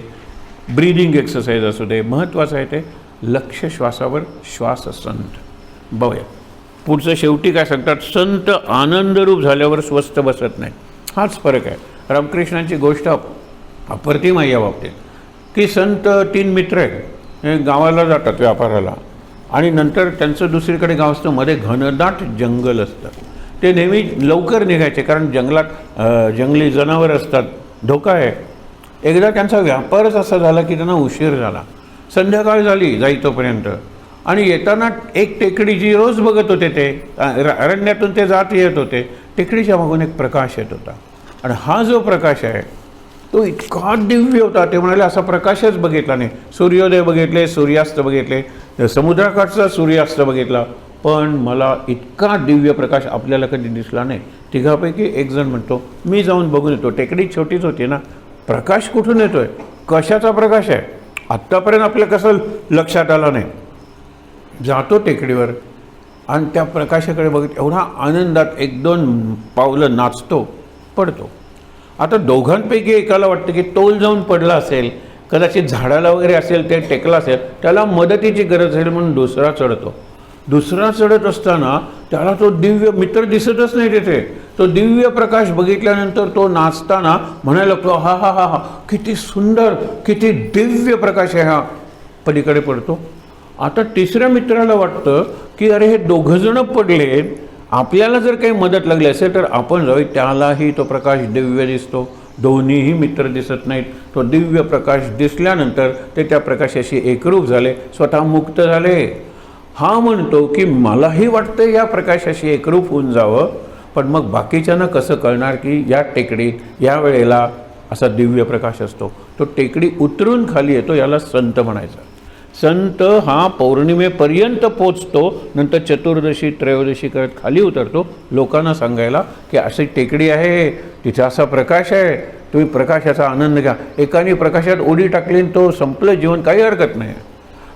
ब्रीदिंग एक्सरसाइज असू दे, महत्त्वाचं आहे ते लक्ष श्वासावर, श्वास संत. बघूया पुढचं शेवटी काय सांगतात, संत आनंदरूप झाल्यावर स्वस्थ बसत नाही. हाच फरक आहे. रामकृष्णांची गोष्ट अप्रतिम आहे या बाबतीत, की संत 3 मित्र आहेत, हे गावाला जातात व्यापाराला, आणि नंतर त्यांचं दुसरीकडे गाव असतं, मध्ये घनदाट जंगल असतं. ते नेहमी लवकर निघायचे, कारण जंगलात जंगली जनावर असतात, धोका आहे. एकदा त्यांचा व्यापारच असा झाला की त्यांना उशीर झाला, संध्याकाळ झाली जाईतोपर्यंत, आणि येताना एक टेकडी जी रोज बघत होते, ते अरण्यातून ते जात येत होते, टेकडीच्या मागून एक प्रकाश येत होता, आणि हा जो प्रकाश आहे तो इतका दिव्य होता, ते म्हणाले असा प्रकाशच बघितला नाही. सूर्योदय बघितले, सूर्यास्त बघितले, समुद्राकाठचा सूर्यास्त बघितला, पण मला इतका दिव्य प्रकाश आपल्याला कधी दिसला नाही. तिघापैकी एक जण म्हणतो, मी जाऊन बघून येतो. टेकडी छोटीच होती ना, प्रकाश कुठून येतोय, कशाचा प्रकाश आहे, आत्तापर्यंत आपलं कसं लक्षात आलं नाही. जातो टेकडीवर आणि त्या प्रकाशाकडे बघत एवढा आनंदात 1-2 पावलं नाचतो, पडतो. आता दोघांपैकी एकाला वाटतं की तोल जाऊन पडला असेल, कदाचित झाडाला वगैरे असेल, ते टेकला असेल, त्याला मदतीची गरज आहे म्हणून दुसरा चढतो. दुसरा चढत असताना त्याला तो दिव्य मित्र दिसतच नाही तिथे. तो दिव्य प्रकाश बघितल्यानंतर तो नाचताना म्हणायला लागतो, हा हा हा हा, किती सुंदर, किती दिव्य प्रकाश आहे हा. पलीकडे पडतो. आता तिसऱ्या मित्राला वाटतं की अरे हे दोघंजणं पडले, आपल्याला जर काही मदत लागली असेल तर आपण जाऊ. त्यालाही तो प्रकाश दिव्य दिसतो, दोन्हीही मित्र दिसत नाहीत. तो दिव्य प्रकाश दिसल्यानंतर ते त्या प्रकाशाशी एकरूप झाले, स्वतः मुक्त झाले. हा म्हणतो की मलाही वाटतं या प्रकाशाशी एकरूप होऊन जावं, पण मग बाकीच्यांना कसं कळणार की या टेकडीत या वेळेला असा दिव्य प्रकाश असतो. तो टेकडी उतरून खाली येतो, याला संत म्हणायचं. संत हा पौर्णिमेपर्यंत पोचतो, नंतर चतुर्दशी त्रयोदशी करत खाली उतरतो, लोकांना सांगायला की अशी टेकडी आहे, तिथे असा प्रकाश आहे, तुम्ही प्रकाशाचा आनंद घ्या. एकाने प्रकाशात उडी टाकली, तो संपलं जीवन, काही हरकत नाही.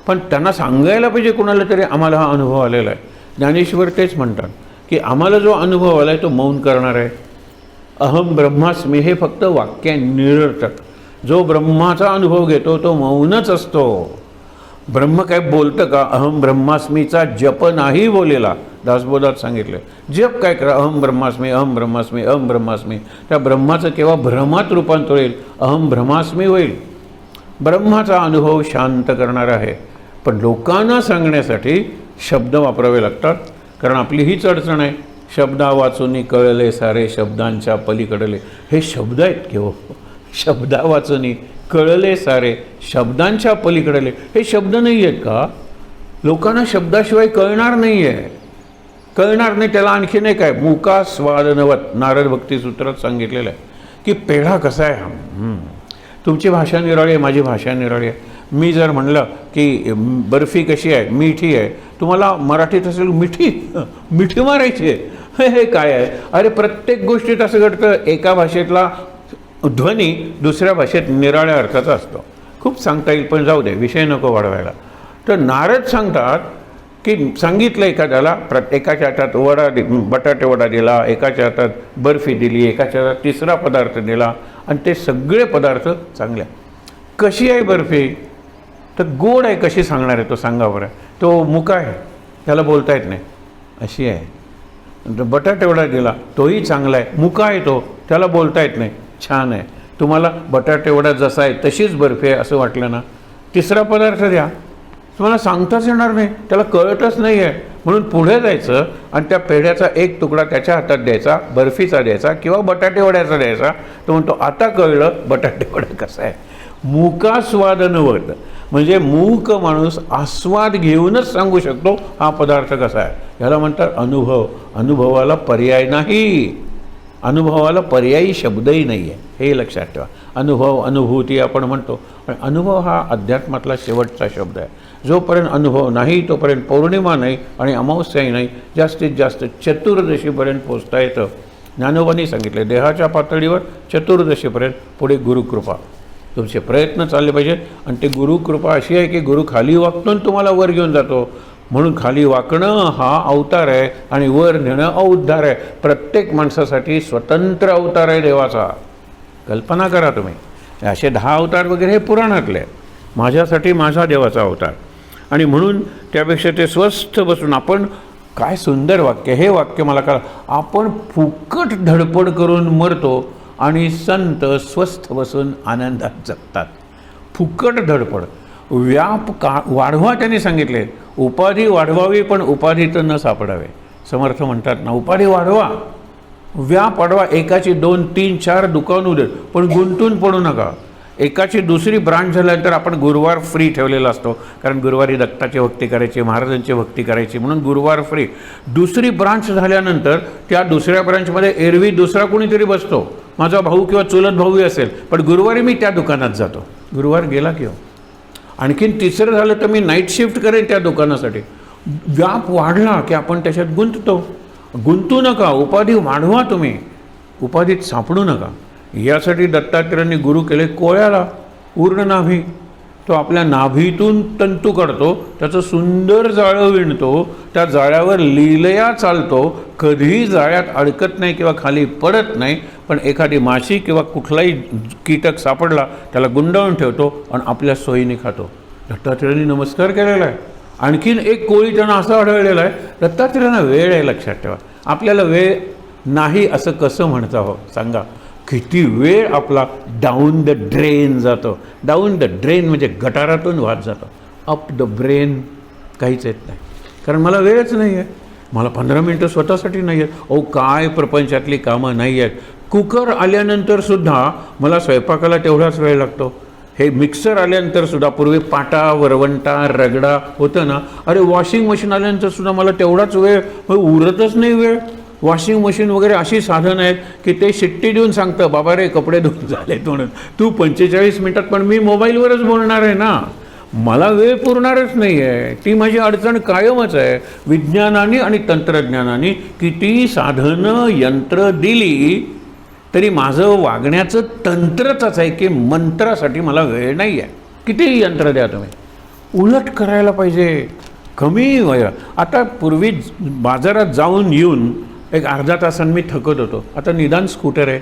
पण त्यांना सांगायला पाहिजे कुणाला तरी आम्हाला हा अनुभव आलेला आहे. ज्ञानेश्वर तेच म्हणतात की आम्हाला जो अनुभव आला आहे तो मौन करणार आहे. अहम ब्रह्मास्मी हे फक्त वाक्य निरर्थक. जो ब्रह्माचा अनुभव घेतो तो मौनच असतो. ब्रह्म काय बोलतं का? अहम ब्रह्मास्मीचा जप नाही बोलेला. दासबोधात सांगितलं, जप काय करा, अहम ब्रह्मास्मी, अहम ब्रह्मास्मी, अहम ब्रह्मास्मी. त्या ब्रह्माचं केव्हा भ्रमात रूपांतर होईल, अहम ब्रह्मास्मी होईल. ब्रह्माचा अनुभव शांत करणार आहे. पण लोकांना सांगण्यासाठी शब्द वापरावे लागतात, कारण आपली हीच अडचण आहे. शब्दा वाचून कळले सारे, शब्दांच्या पलीकडले. हे शब्द आहेत की हो, शब्दा वाचून कळले सारे, शब्दांच्या पलीकडले. हे शब्द नाही आहेत का? लोकांना शब्दाशिवाय कळणार नाही आहे, कळणार नाही. त्याला आणखी नाही काय, मुका स्वादनवत नारद भक्तिसूत्रात सांगितलेलं आहे की पेढा कसा आहे. तुमची भाषा निराळी आहे, माझी भाषा निराळी आहे. मी जर म्हणलं की बर्फी कशी आहे, मिठी आहे, तुम्हाला मराठीत असेल मिठी, मिठी मारायची आहे. हे काय आहे? अरे प्रत्येक गोष्टीत असं घडतं. एका भाषेतला ध्वनी दुसऱ्या भाषेत निराळ्या अर्थाचा असतो. खूप सांगता येईल, पण जाऊ दे, विषय नको वाढवायला. तर नारद सांगतात की सांगितलं एखाद्याला, एकाच्या हातात वडा, बटाटे वडा दिला, एकाच्या हातात बर्फी दिली, एकाच्या हातात तिसरा पदार्थ दिला, आणि ते सगळे पदार्थ चांगले. कशी आहे बर्फी? तर गोड आहे. कशी सांगणार आहे तो? सांगा बरं. तो मुका आहे, त्याला बोलता येत नाही, अशी आहे. बटाटे वडा दिला, तोही चांगला आहे, मुका आहे तो, त्याला बोलता येत नाही, छान आहे. तुम्हाला बटाटे वडा जसा आहे तशीच बर्फी आहे असं वाटलं ना, तिसरा पदार्थ द्या, तुम्हाला सांगताच येणार नाही, त्याला कळतच नाही आहे. म्हणून पुढे जायचं आणि त्या पेढ्याचा एक तुकडा त्याच्या हातात द्यायचा, बर्फीचा द्यायचा किंवा बटाटे वड्याचा द्यायचा. तो म्हणतो आता कळलं बटाटे वडा कसा आहे. मुकास्वादनवत म्हणजे मूक माणूस आस्वाद घेऊनच सांगू शकतो हा पदार्थ कसा आहे. ह्याला म्हणतात अनुभव. अनुभवाला पर्याय नाही. अनुभवाला पर्यायी शब्दही नाही आहे, हे लक्षात ठेवा. अनुभव, अनुभूती आपण म्हणतो, पण अनुभव हा अध्यात्मातला शेवटचा शब्द आहे. जोपर्यंत अनुभव नाही तोपर्यंत पौर्णिमा नाही आणि अमावस्याही नाही. जास्तीत जास्त चतुर्दशीपर्यंत पोचता येतं. ज्ञानोबांनी सांगितले देहाच्या पातळीवर चतुर्दशीपर्यंत, पुढे गुरुकृपा. तुमचे प्रयत्न चालले पाहिजेत आणि ते गुरुकृपा अशी आहे की गुरु खाली वाकून तुम्हाला वर घेऊन जातो. म्हणून खाली वाकणं हा अवतार आहे आणि वर नेणं अवतार आहे. प्रत्येक माणसासाठी स्वतंत्र अवतार आहे देवाचा. कल्पना करा तुम्ही, असे 10 अवतार वगैरे हे पुराणातले. माझ्यासाठी माझा देवाचा अवतार. आणि म्हणून त्यापेक्षा ते स्वस्थ बसून आपण, काय सुंदर वाक्य, हे वाक्य मला कळलं. आपण फुकट धडपड करून मरतो आणि संत स्वस्थ बसून आनंदात जगतात. फुकट धडपड, व्याप का वाढवा त्यांनी सांगितले. उपाधी वाढवावी पण उपाधीत न सापडावे. समर्थ म्हणतात ना, उपाधी वाढवा, व्याप वाढवा. एकाची 2, 3, 4 दुकानं देत, पण गुंतून पडू नका. एकाची दुसरी ब्रांच झाल्यानंतर आपण गुरुवार फ्री ठेवलेला असतो, कारण गुरुवारी दत्ताची भक्ती करायची, महाराजांची भक्ती करायची, म्हणून गुरुवार फ्री. दुसरी ब्रांच झाल्यानंतर त्या दुसऱ्या ब्रांचमध्ये एरवी दुसरा कोणीतरी बसतो, माझा भाऊ किंवा चुलत भाऊही असेल, पण गुरुवारी मी त्या दुकानात जातो. गुरुवार गेला की हो. आणखीन तिसरं झालं तर मी नाईट शिफ्ट करेन त्या दुकानासाठी. व्याप वाढला की आपण त्याच्यात गुंततो. गुंतू नका, उपाधी वाढवा तुम्ही, उपाधीत सापडू नका. यासाठी दत्तात्रेयांनी गुरु केले कोळ्याला पूर्ण नाभी. तो आपल्या नाभीतून तंतू काढतो, त्याचं सुंदर जाळं विणतो, त्या जाळ्यावर लीलया चालतो, कधीही जाळ्यात अडकत नाही किंवा खाली पडत नाही. पण एखादी माशी किंवा कुठलाही कीटक सापडला त्याला गुंडाळून ठेवतो आणि आपल्या सोयीने खातो. दत्तात्रेयांनी नमस्कार केलेला आहे. आणखीन एक कोळी त्यांना असं आढळलेलं आहे, दत्तात्रेयांना वेळ आहे, लक्षात ठेवा. आपल्याला वेळ नाही असं कसं म्हणता हो सांगा. किती वेळ आपला डाऊन द ड्रेन जातो. डाऊन द ड्रेन म्हणजे गटारातून वाहत जातो. अप द ब्रेन काहीच येत नाही, कारण मला वेळच नाही आहे. मला 15 मिनटं स्वतःसाठी नाही आहेत. ओ काय प्रपंचातली कामं नाही आहेत. कुकर आल्यानंतरसुद्धा मला स्वयंपाकाला तेवढाच वेळ लागतो. हे मिक्सर आल्यानंतरसुद्धा, पूर्वी पाटा, वरवंटा, रगडा होतं ना, अरे वॉशिंग मशीन आल्यानंतरसुद्धा मला तेवढाच वेळ, उरतच नाही वेळ. वॉशिंग मशीन वगैरे अशी साधनं आहेत की ते शिट्टी देऊन सांगतं, बाबा रे कपडे धुवून झालेत म्हणून. तू 45 मिनटात, पण मी मोबाईलवरच बोलणार आहे ना, मला वेळ पुरणारच नाही आहे. ती माझी अडचण कायमच आहे. विज्ञानाने आणि तंत्रज्ञानाने किती साधनं यंत्र दिली तरी माझं वागण्याचं तंत्रच आहे की मंत्रासाठी मला वेळ नाही आहे. कितीही यंत्र द्या तुम्ही, उलट करायला पाहिजे. कमी वेळ. आता पूर्वी बाजारात जाऊन येऊन एक अर्धा तासांनी मी थकत होतो. आता निदान स्कूटर आहे,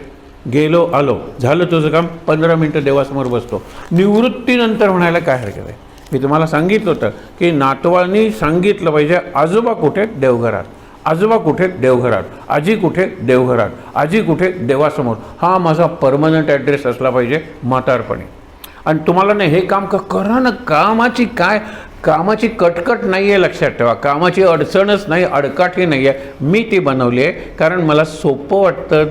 गेलो आलो, झालं तुझं काम, 15 मिनटं देवासमोर बसतो. निवृत्तीनंतर म्हणायला काय हरकत आहे. मी तुम्हाला सांगितलं होतं की नातवांनी सांगितलं पाहिजे, आजोबा कुठे, देवघरात. आजोबा कुठे, देवघरात. आजी कुठे, देवघरात. आजी कुठे, देवासमोर. हा माझा परमनंट ॲड्रेस असला पाहिजे म्हातारपणी. आणि तुम्हाला नाही हे काम करा ना. कामाची कटकट नाही आहे, लक्षात ठेवा. कामाची अडचणच नाही, अडकाठी नाही आहे. मी ती बनवली आहे कारण मला सोपं वाटतं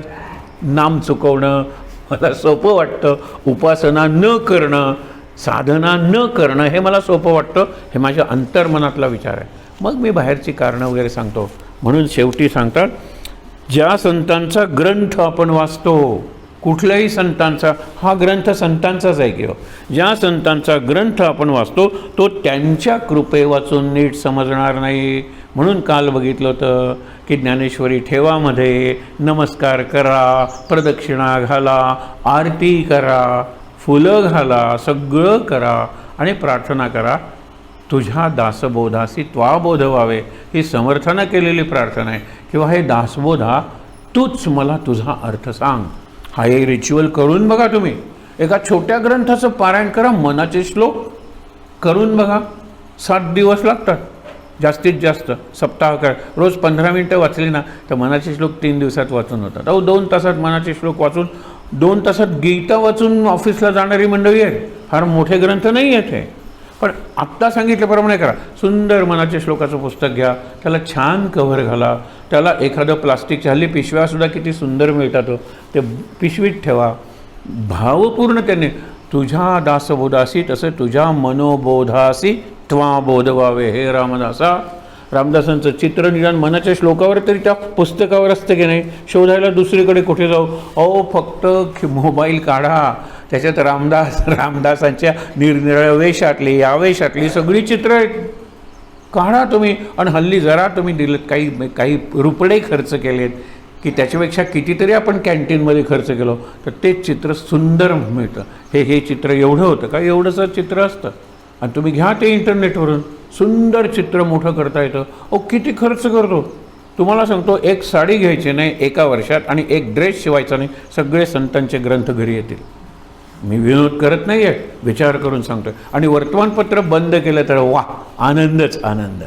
नाम चुकवणं, मला सोपं वाटतं उपासना न करणं, साधना न करणं, हे मला सोपं वाटतं. हे माझ्या अंतर्मनातला विचार आहे. मग मी बाहेरची कारणं वगैरे सांगतो. म्हणून शेवटी सांगतात, ज्या संतांचा ग्रंथ आपण वाचतो, कुठल्याही संतांचा, हा ग्रंथ संतांचाच आहे किंवा ज्या संतांचा ग्रंथ आपण वाचतो तो त्यांच्या कृपे वाचून नीट समजणार नाही. म्हणून काल बघितलं होतं की ज्ञानेश्वरी ठेवामध्ये नमस्कार करा, प्रदक्षिणा घाला, आरती करा, फुलं घाला, सगळं करा आणि प्रार्थना करा, तुझ्या दासबोधासी त्वाबोध व्हावे. ही समर्थानं केलेली प्रार्थना आहे किंवा हे दासबोधा, तूच मला तुझा अर्थ सांग. हा हे रिच्युअल करून बघा तुम्ही. एका छोट्या ग्रंथाचं पारायण करा, मनाचे श्लोक करून बघा. 7 दिवस लागतात जास्तीत जास्त. सप्ताह करा, रोज 15 मिनटं वाचली ना तर मनाचे श्लोक 3 दिवसात वाचून होतात. 2 तासात मनाचे श्लोक वाचून, 2 तासात गीता वाचून ऑफिसला जाणारी मंडळी आहे. फार मोठे ग्रंथ नाही आहेत हे, पण आत्ता सांगितल्याप्रमाणे करा. सुंदर मनाच्या श्लोकाचं पुस्तक घ्या, त्याला छान कव्हर घाला, त्याला एखादं प्लास्टिकच्या, हल्ली पिशव्यासुद्धा किती सुंदर मिळतात, ते पिशवीत ठेवा. भावपूर्ण त्याने, तुझ्या दासबोधासी तसं तुझ्या मनोबोधासी त्वा बोध व्हावे. हे रामदासा, रामदासांचं चित्र निदान मनाच्या श्लोकावर तरी त्या पुस्तकावर असतं की नाही, शोधायला दुसरीकडे कुठे जाऊ? अहो फक्त मोबाईल काढा, त्याच्यात रामदासांच्या निरनिराळ्या वेशातली यावेशातली सगळी चित्र आहेत, काढा तुम्ही. आणि हल्ली जरा तुम्ही दिलं काही रुपये खर्च केलेत की त्याच्यापेक्षा कितीतरी आपण कॅन्टीनमध्ये खर्च केलो तर ते चित्र सुंदर मिळतं. हे चित्र एवढं होतं का? एवढंसं चित्र असतं. आणि तुम्ही घ्या ते इंटरनेटवरून, सुंदर चित्र मोठं करता येतं. अहो किती खर्च करतो तुम्हाला सांगतो. एक साडी घ्यायची नाही एका वर्षात आणि एक ड्रेस शिवायचा नाही, सगळे संतांचे ग्रंथ घरी येतील. मी विनोद करत नाही आहे, विचार करून सांगतो. आणि वर्तमानपत्र बंद केलं तर वा, आनंदच आनंद.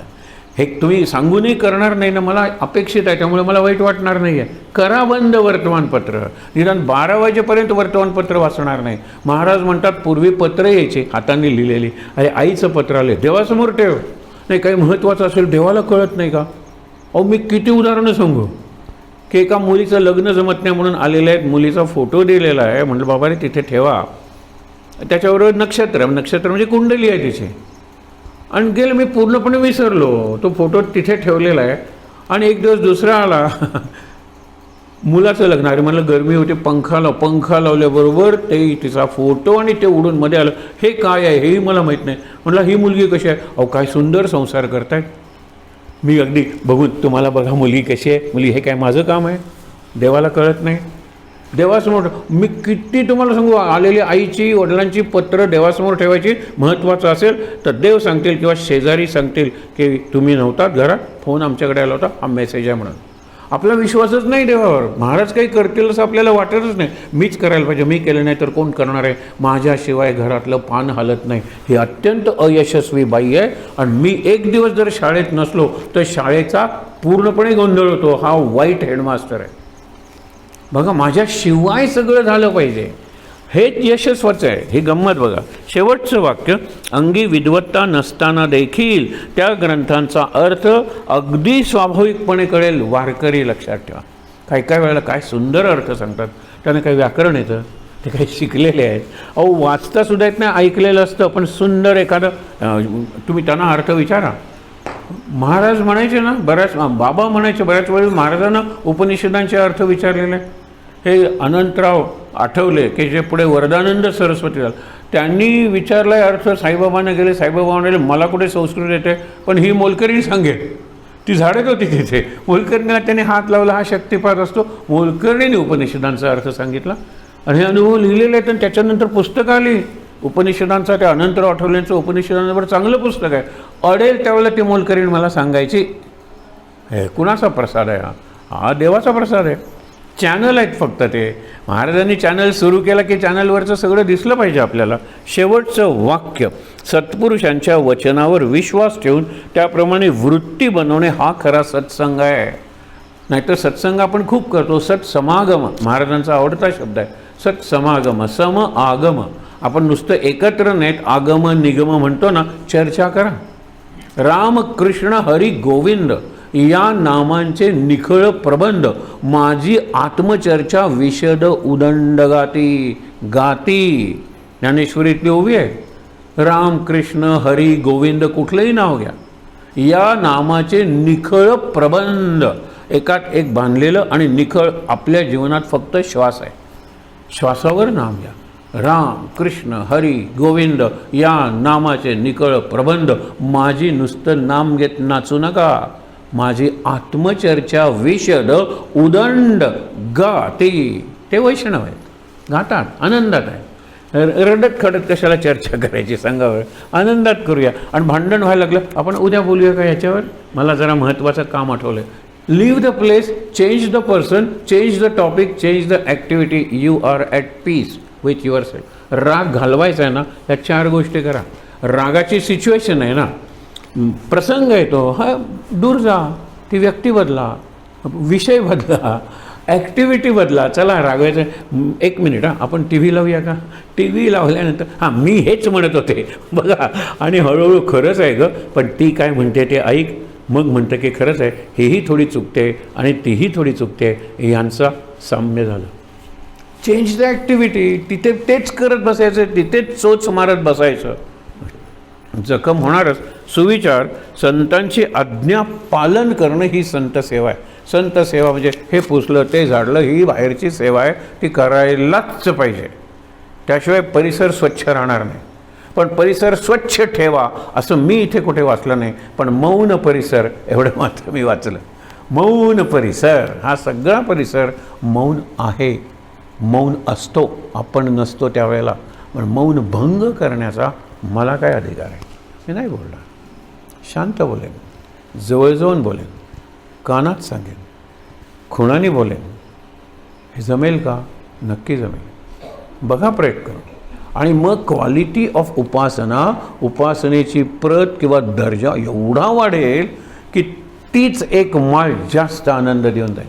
हे तुम्ही सांगूनही करणार नाही ना, मला अपेक्षित आहे, त्यामुळे मला वाईट वाटणार नाही आहे. करा बंद वर्तमानपत्र, निदान 12 वाजेपर्यंत वर्तमानपत्र वाचणार नाही. महाराज म्हणतात पूर्वी पत्र यायचे हाताने लिहिलेली, अरे आईचं पत्र आले देवासमोर ठेव, नाही काही महत्त्वाचं असेल देवाला कळत नाही का? अहो मी किती उदाहरणं सांगू की एका मुलीचं लग्न जमत नाही म्हणून आलेले आहेत, मुलीचा फोटो दिलेला आहे, म्हटलं बाबा रे तिथे ठेवा, त्याच्याबरोबर नक्षत्र म्हणजे कुंडली आहे तिची. आणि गेलं मी पूर्णपणे विसरलो, तो फोटो तिथे ठेवलेला आहे. आणि एक दिवस दुसरा आला मुलाचं लग्न, अरे म्हटलं गरमी होती, पंखा लावल्याबरोबर ते तिचा फोटो आणि ते उडून मध्ये आलं. हे काय आहे हेही मला माहीत नाही. म्हटलं ही मुलगी कशी आहे? अहो काय सुंदर संसार करतायत. मी अगदी बघून तुम्हाला बघा मुलगी कशी आहे, मुली हे काय माझं काम आहे? देवाला कळत नाही. देवासमोर मी किती तुम्हाला सांगू, आलेली आईची वडिलांची पत्र देवासमोर ठेवायची. महत्त्वाचं असेल तर देव सांगतील किंवा शेजारी सांगतील की तुम्ही नव्हतात घरात, फोन आमच्याकडे आला होता, हा मेसेज आहे म्हणून. आपला विश्वासच नाही देवावर. महाराज काही करतील असं आपल्याला वाटतच नाही. मीच करायला पाहिजे, मी केलं नाही तर कोण करणार आहे? माझ्याशिवाय घरातलं पान हलत नाही. ही अत्यंत अयशस्वी बाई आहे. आणि मी एक दिवस जर शाळेत नसलो तर शाळेचा पूर्णपणे गोंधळ होतो. हा वाईट हेडमास्टर आहे. बघा माझ्याशिवाय सगळं झालं पाहिजे, हेच यशस्वाचं आहे. ही गंमत बघा. शेवटचं वाक्य, अंगी विद्वत्ता नसताना देखील त्या ग्रंथांचा अर्थ अगदी स्वाभाविकपणे कळेल, वारकरी लक्षात ठेवा. काही वेळेला काय सुंदर अर्थ सांगतात, त्यांना काही व्याकरण येतं, ते काही शिकलेले आहेत. अहो वाचता सुद्धा येत नाही, ऐकलेलं असतं, पण सुंदर एखादं तुम्ही त्यांना अर्थ विचारा. महाराज म्हणायचे ना, बाबा म्हणायचे बऱ्याच वेळी महाराजांना उपनिषदांचे अर्थ विचारलेले. हे अनंतराव आठवले की जे पुढे वरदानंद सरस्वती झालं, त्यांनी विचारलाय अर्थ, साईबाबांना गेले, साईबाबा म्हणाले मला कुठे संस्कृत येते, पण ही मोलकरी सांगेल. ती झाडत होती तिथे, मोलकर्णीला त्याने हात लावला, हा शक्तिपात असतो. मोलकर्णीने उपनिषदांचा अर्थ सांगितला आणि हे अनुभव लिहिलेले आहेत. आणि त्याच्यानंतर पुस्तकं आली उपनिषदांचा, त्या अनंतराव आठवलेंचं उपनिषदांवर चांगलं पुस्तक आहे. अडेल त्यावेळेला ती मोलकरीण मला सांगायची. हे कुणाचा प्रसाद आहे? हा देवाचा प्रसाद आहे. चॅनल आहेत फक्त ते. महाराजांनी चॅनल सुरू केला की चॅनलवरचं सगळं दिसलं पाहिजे आपल्याला. शेवटचं वाक्य, सत्पुरुषांच्या वचनावर विश्वास ठेवून त्याप्रमाणे वृत्ती बनवणे हा खरा सत्संग आहे. नाहीतर सत्संग आपण खूप करतो. सत्समागम महाराजांचा आवडता शब्द आहे. सत्समागम, सम आगम. आपण नुसतं एकत्र नाहीत, आगम निगम म्हणतो ना, चर्चा करा. राम कृष्ण हरी गोविंद या नामांचे निखळ प्रबंध माझी आत्मचर्चा विशद उदंड गाती. ज्ञानेश्वरीतली उभी आहे. राम कृष्ण हरी गोविंद कुठलंही नाव घ्या, या नामाचे निखळ प्रबंध, एकात एक बांधलेलं आणि निखळ. आपल्या जीवनात फक्त श्वास आहे, श्वासावर नाम घ्या. राम कृष्ण हरी गोविंद या नामाचे निखळ प्रबंध माझी नुसतं नाम घेत नाचू नका, माझी आत्मचर्चा विशद उदंड गाती. ते वैष्णव आहेत, गातात, आनंदात आहे. रडत खडत कशाला चर्चा करायची सांगावर, आनंदात करूया. आणि भांडण व्हायला लागलं, आपण उद्या बोलूया का याच्यावर, मला जरा महत्त्वाचं काम आठवलं. Leave the place, change the person, change the topic, change the activity, you are at peace with yourself. राग घालवायचा आहे ना, या 4 गोष्टी करा. रागाची सिच्युएशन आहे ना, प्रसंग आहे तो, हा दूर जा, ती व्यक्ती बदला, विषय बदला, ॲक्टिव्हिटी बदला. चला रागवायचं, 1 मिनिट आपण टी व्ही लावूया का? टी व्ही लावल्यानंतर हां मी हेच म्हणत होते बघा, आणि हळूहळू खरंच आहे गं, पण ती काय म्हणते ते ऐक. मग म्हणतं की खरंच आहे, हेही थोडी चुकते आणि तीही थोडी चुकते, यांचा साम्य झालं. Change the activity. तिथे तेच करत बसायचं, तिथेच चोच मारत बसायचं, जखम होणारच. सुविचार, संतांची आज्ञा पालन करणं ही संत सेवा आहे. संत सेवा म्हणजे हे पुसलं ते झाडलं ही बाहेरची सेवा आहे, ती करायलाच पाहिजे. त्याशिवाय परिसर स्वच्छ राहणार नाही. पण परिसर स्वच्छ ठेवा असं मी इथे कुठे वाचलं नाही, पण मौन परिसर एवढं मात्र मी वाचलं. मौन परिसर, हा सगळा परिसर मौन आहे, मौन असतो, आपण नसतो त्यावेळेला. पण मौन भंग करण्याचा मला काय अधिकार आहे? मी नाही बोलणार, शांत बोलेन, जवळ जाऊन बोलेन, कानात सांगेन, खुणाने बोलेन. हे जमेल का? नक्की जमेल. बघा प्रयत्न करून. आणि मग क्वालिटी ऑफ उपासना, उपासनेची प्रत किंवा दर्जा एवढा वाढेल की तीच एक माळ जास्त आनंद देऊन जाईल.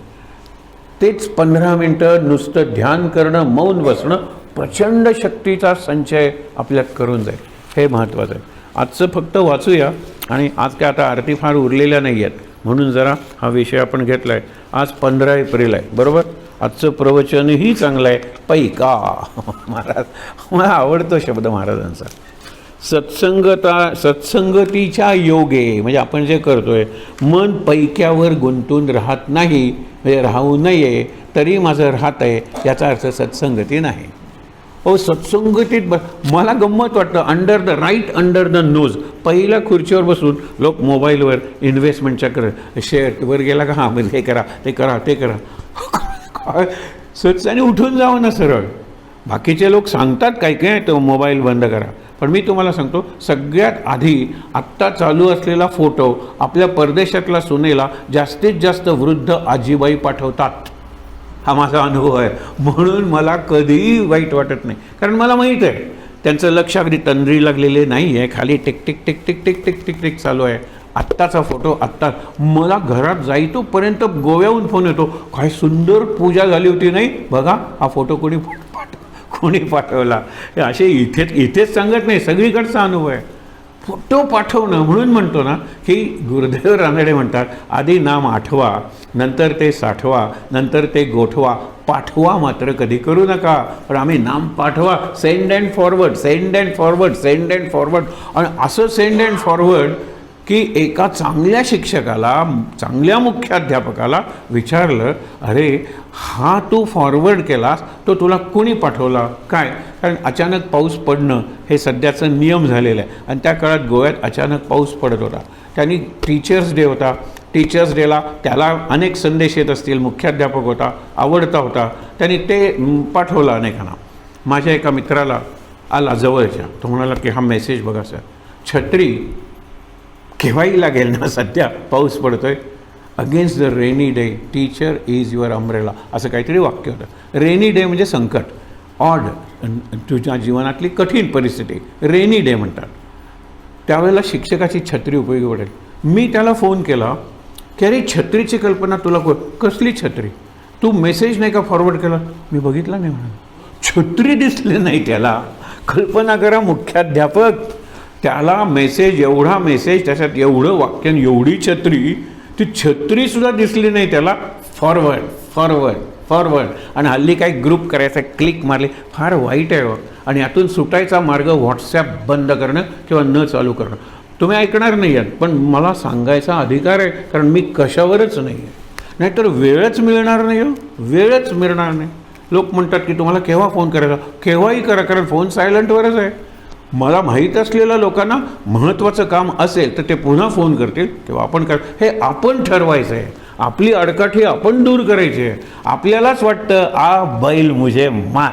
तेच 15 मिनटं नुसतं ध्यान करणं, मौन बसणं प्रचंड शक्तीचा संचय आपल्यात करून जाईल. हे महत्त्वाचं आहे. आजचं फक्त वाचूया. आणि आज काय आता आरती फार उरलेल्या नाही आहेत म्हणून जरा हा विषय आपण घेतला आहे. आज 15 एप्रिल आहे, बरोबर. आजचं प्रवचनही चांगलं आहे, पैका. महाराज, मला आवडतो शब्द महाराजांचा. सत्संगतीच्या योगे, म्हणजे आपण जे करतोय, मन पैक्यावर गुंतून राहत नाही, म्हणजे राहू नये तरी माझं राहत आहे, याचा अर्थ सत्संगती नाही. सत्संगतीत मला गंमत वाटतं. Under the right, under the nose, पहिल्या खुर्चीवर बसून लोक मोबाईलवर इन्व्हेस्टमेंटच्या शेअरवर गेला का, हां हे करा ते करा ते करा. काय सत्साने उठून जावं ना सरळ. बाकीचे लोक सांगतात काय काय तो मोबाईल बंद करा, पण मी तुम्हाला सांगतो सगळ्यात आधी आत्ता चालू असलेला फोटो आपल्या परदेशातला सुनेला जास्तीत जास्त वृद्ध आजीबाई पाठवतात. हा माझा अनुभव आहे. म्हणून मला कधीही वाईट वाटत नाही, कारण मला माहीत आहे त्यांचं लक्ष अगदी तंद्री लागलेले नाही आहे, खाली tick tick tick tick tick tick tick tick चालू आहे. आत्ताचा फोटो आत्ता मला घरात जाईतोपर्यंत गोव्याहून फोन येतो, काय सुंदर पूजा झाली होती नाही, बघा हा फोटो कोणी पाठवला. असे इथेच सांगत नाही, सगळीकडचा अनुभव आहे. फोटो पाठवणं, म्हणून म्हणतो ना की गुरुदेव रानडे म्हणतात, आधी नाम आठवा, नंतर ते साठवा, नंतर ते गोठवा, पाठवा मात्र कधी करू नका. पण आम्ही नाम पाठवा, send and forward, send and forward, send and forward. आणि असं सेंड अँड फॉरवर्ड की एका चांगल्या शिक्षकाला, चांगल्या मुख्याध्यापकाला विचारलं, अरे हा तू फॉरवर्ड केलास तो तुला कोणी पाठवला काय? कारण अचानक पाऊस पडणं हे सध्याचं नियम झालेलं आहे. आणि त्या काळात गोव्यात अचानक पाऊस पडत होता. त्यांनी टीचर्स डे होता, टीचर्स डेला त्याला अनेक संदेश येत असतील, मुख्याध्यापक होता, आवडता होता, त्यांनी ते पाठवलं अनेकांना. माझ्या एका मित्राला आला जवळच्या, तो म्हणाला की हा मेसेज बघा सर, छत्री केव्हाही लागेल ना, सध्या पाऊस पडतोय, against the rainy day teacher is your umbrella, असं काहीतरी वाक्य होतं. रेनी डे म्हणजे संकट, ऑड, तुझ्या जीवनातली कठीण परिस्थिती रेनी डे म्हणतात. त्यावेळेला शिक्षकाची छत्री उपयोगी पडेल. मी त्याला फोन केला की अरे छत्रीची कल्पना तुला कसली छत्री, तू मेसेज नाही का फॉरवर्ड केला? मी बघितला नाही म्हणाला. छत्री दिसले नाही त्याला. कल्पना करा, मुख्याध्यापक, त्याला मेसेज, एवढा मेसेज, त्याच्यात एवढं वाक्य, एवढी छत्री, ती छत्रीसुद्धा दिसली नाही त्याला. Forward forward forward. आणि हल्ली काही ग्रुप करायचा, क्लिक मारले, फार वाईट आहे. आणि यातून सुटायचा मार्ग व्हॉट्सॲप बंद करणं किंवा न चालू करणं. तुम्ही ऐकणार नाही आहात, पण मला सांगायचा अधिकार आहे, कारण मी कशावरच नाही आहे. नाहीतर वेळच मिळणार नाही, वेळच मिळणार नाही. लोक म्हणतात की तुम्हाला केव्हा फोन करायचा, केव्हाही करा, कारण फोन सायलंटवरच आहे. मला माहीत असलेल्या लोकांना महत्त्वाचं काम असेल तर ते पुन्हा फोन करतील तेव्हा आपण हे आपण ठरवायचं आहे. आपली अडकाठी आपण दूर करायची आहे. आपल्यालाच वाटतं आ बैल मुझे मार,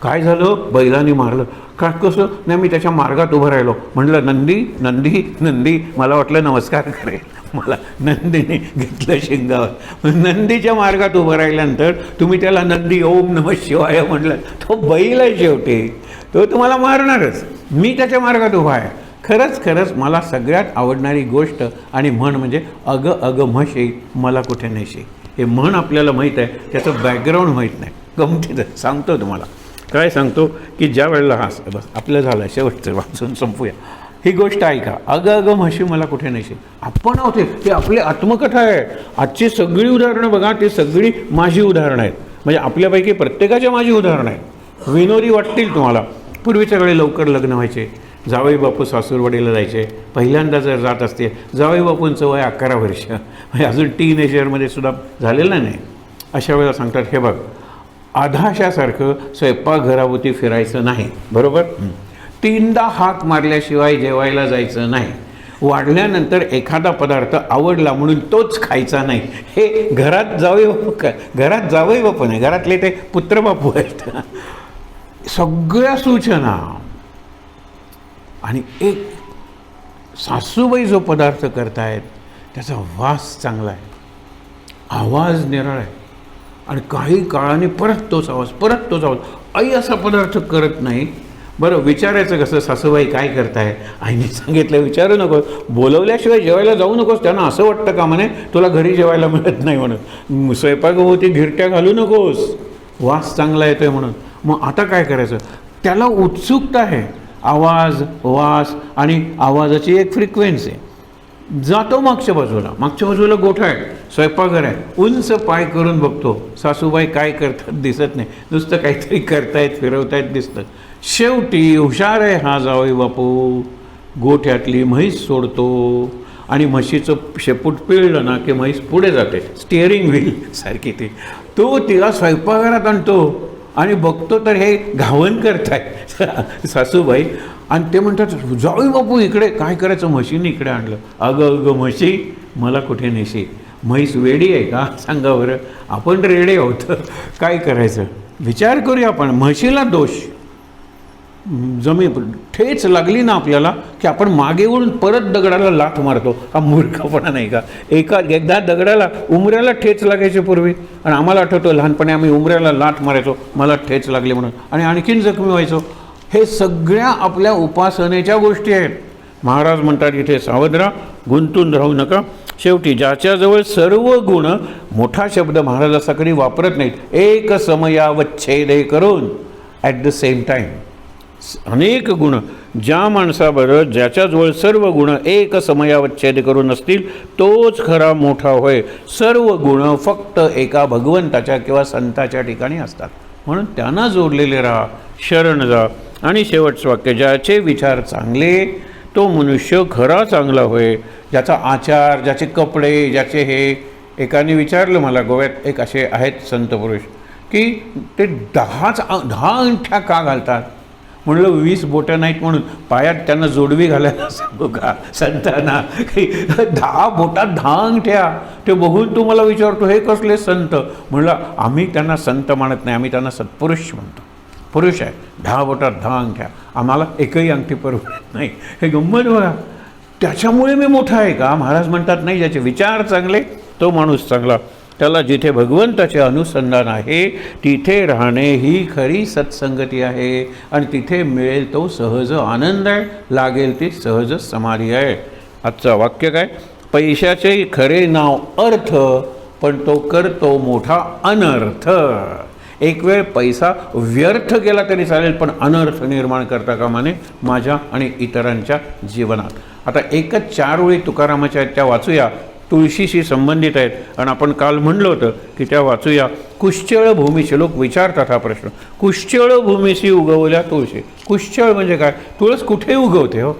काय झालं, बैलांनी मारलं का, कसं नाही, मी त्याच्या मार्गात उभं राहिलो, म्हटलं नंदी नंदी नंदी, मला वाटलं नमस्कार करेल, मला नंदीने घेतलं शिंगावर. नंदीच्या मार्गात उभं राहिल्यानंतर तुम्ही त्याला नंदी ओम नमः शिवाय म्हटलं, तो बैल आहे शेवटी, तो तुम्हाला मारणारच. मी त्याच्या मार्गात उभा आहे. खरंच मला सगळ्यात आवडणारी गोष्ट आणि म्हण म्हणजे अग अग म्हशी मला कुठे नेशी. हे म्हण आपल्याला माहीत आहे, त्याचं बॅकग्राऊंड माहीत नाही. गमतीचं सांगतो तुम्हाला. काय सांगतो की ज्या वेळेला हा बस आपलं झालं, शेवटचं वाचून संपूया. ही गोष्ट ऐका, अग अग म्हशी मला कुठे नेशी. आपण आहोत, ते आपले आत्मकथा आहे. आजची सगळी उदाहरणं बघा, ती सगळी माझी उदाहरणं आहेत. म्हणजे आपल्यापैकी प्रत्येकाच्या माझी उदाहरणं आहेत. विनोदी वाटतील तुम्हाला. पूर्वीच्या वेळी लवकर लग्न व्हायचे, जावई बापू सासूरवाडीला जायचे, पहिल्यांदा जर जात असते, जावई बापूंचं वय 11 वर्ष, म्हणजे अजून टीनेजरमध्ये सुद्धा झालेलं नाही. अशा वेळेला सांगतात, हे बघ, आधाशासारखं स्वयंपाकघराभोवती फिरायचं नाही, बरोबर. 3दा हाक मारल्याशिवाय जेवायला जायचं नाही. वाढल्यानंतर एखादा पदार्थ आवडला म्हणून तोच खायचा नाही. हे घरात जावई बापू नाही, घरातले ते पुत्रबापू आहेत. सगळ्या सूचना. आणि एक सासूबाई जो पदार्थ करतायत त्याचा वास चांगला आहे, आवाज निराळा आहे, आणि काही काळाने परत तोच आवाज. आई असा पदार्थ करत नाही. बरं, विचारायचं कसं, सासूबाई काय करताय? आईने सांगितलं विचारू नकोस, बोलवल्याशिवाय जेवायला जाऊ नकोस. त्यांना असं वाटतं का म्हणे तुला घरी जेवायला मिळत नाही म्हणून, स्वयंपाकाभोवती घिरट्या घालू नकोस, वास चांगला येतोय म्हणून. मग आता काय करायचं? त्याला उत्सुकता आहे, आवाज, वास आणि आवाजाची एक फ्रिक्वेन्सी. जातो मागच्या बाजूला गोठा आहे, स्वयंपाकघर आहे, उंच पाय करून बघतो, सासूबाई काय करतात दिसत नाही, नुसतं काहीतरी करतायत, फिरवतायत दिसतं. शेवटी हुशार आहे हा जावई बापू, गोठ्यातली म्हैस सोडतो आणि म्हशीचं शेपूट पिळलं ना की म्हैस पुढे जाते, स्टिअरिंग व्हील सारखी ती. तो तिला स्वयंपाकघरात आणतो आणि बघतो तर हे घावन करताय सासूबाई. आणि ते म्हणतात, जावई बापू इकडे काय करायचं, म्हशीने इकडे आणलं. अगं म्हशी, मला कुठे नेशी? म्हैस वेडी आहे का? सांगा बरं. आपण रेडे आहोत, काय करायचं? विचार करूया आपण. म्हशीला दोष, ठेच लागली ना आपल्याला की आपण मागे वळून परत दगडाला लाथ मारतो. हा मूर्खपणा नाही का? एकदा दगडाला, उमऱ्याला ठेच लागायचे पूर्वी, आणि आम्हाला आठवतो लहानपणी आम्ही उमऱ्याला लाथ मारायचो, मला ठेच लागली म्हणून, आणि आणखीन जखमी व्हायचो. हे सगळ्या आपल्या उपासनेच्या गोष्टी आहेत. महाराज म्हणतात इथे, सावध राहा, गुंतून राहू नका. शेवटी ज्याच्याजवळ सर्व गुण, मोठा शब्द महाराज असा कधी वापरत नाहीत, एक समयावच्छेदे करून, ॲट द सेम टाईम, अनेक गुण. ज्या माणसाबरोबर ज्याच्याजवळ सर्व गुण एक समयावच्छेद करून असतील तोच खरा मोठा होय. सर्व गुण फक्त एका भगवंताच्या किंवा संताच्या ठिकाणी असतात, म्हणून त्यांना जोडलेले राहा, शरण जा. आणि शेवटचं वाक्य, ज्याचे विचार चांगले तो मनुष्य खरा चांगला होय. ज्याचा आचार, ज्याचे कपडे, ज्याचे हे. एकाने विचारलं मला, गोव्यात एक असे आहेत संत पुरुष की ते 10 अंगठ्या का घालतात? म्हणलं 20 बोटं नाहीत म्हणून. पायात त्यांना जोडवी घालायला सांगू का संतांना? 10 बोटात 10 अंगठ्या. ते बघून तू मला विचारतो हे कसले संत? म्हणलं आम्ही त्यांना संत मानत नाही, आम्ही त्यांना सत्पुरुष म्हणतो. पुरुष आहे, 10 बोटात 10 अंगठ्या, आम्हाला एकही अंगठी परवडत नाही. हे गंमत बघा. त्याच्यामुळे मी मोठा आहे का? महाराज म्हणतात नाही, ज्याचे विचार चांगले तो माणूस चांगला. त्याला जिथे भगवंताचे अनुसंधान आहे तिथे राहणे ही खरी सत्संगती आहे, आणि तिथे मिळेल तो सहज आनंद आहे, लागेल ती सहज समाधी आहे. आजचं वाक्य काय? पैशाचे खरे नाव अर्थ, पण तो करतो मोठा अनर्थ. एक वेळ पैसा व्यर्थ केला तरी चालेल, पण अनर्थ निर्माण करता कामा नये माझ्या आणि इतरांच्या जीवनात. आता एकच 4 ओळी तुकारामाच्या त्या वाचूया, तुळशीशी संबंधित आहेत, आणि आपण काल म्हणलं होतं की त्या वाचूया. कुश्चळ भूमीचे लोक विचारतात हा प्रश्न, कुश्चळ भूमीशी उगवल्या तुळशी. कुश्चळ म्हणजे काय? तुळस कुठे उगवते हो?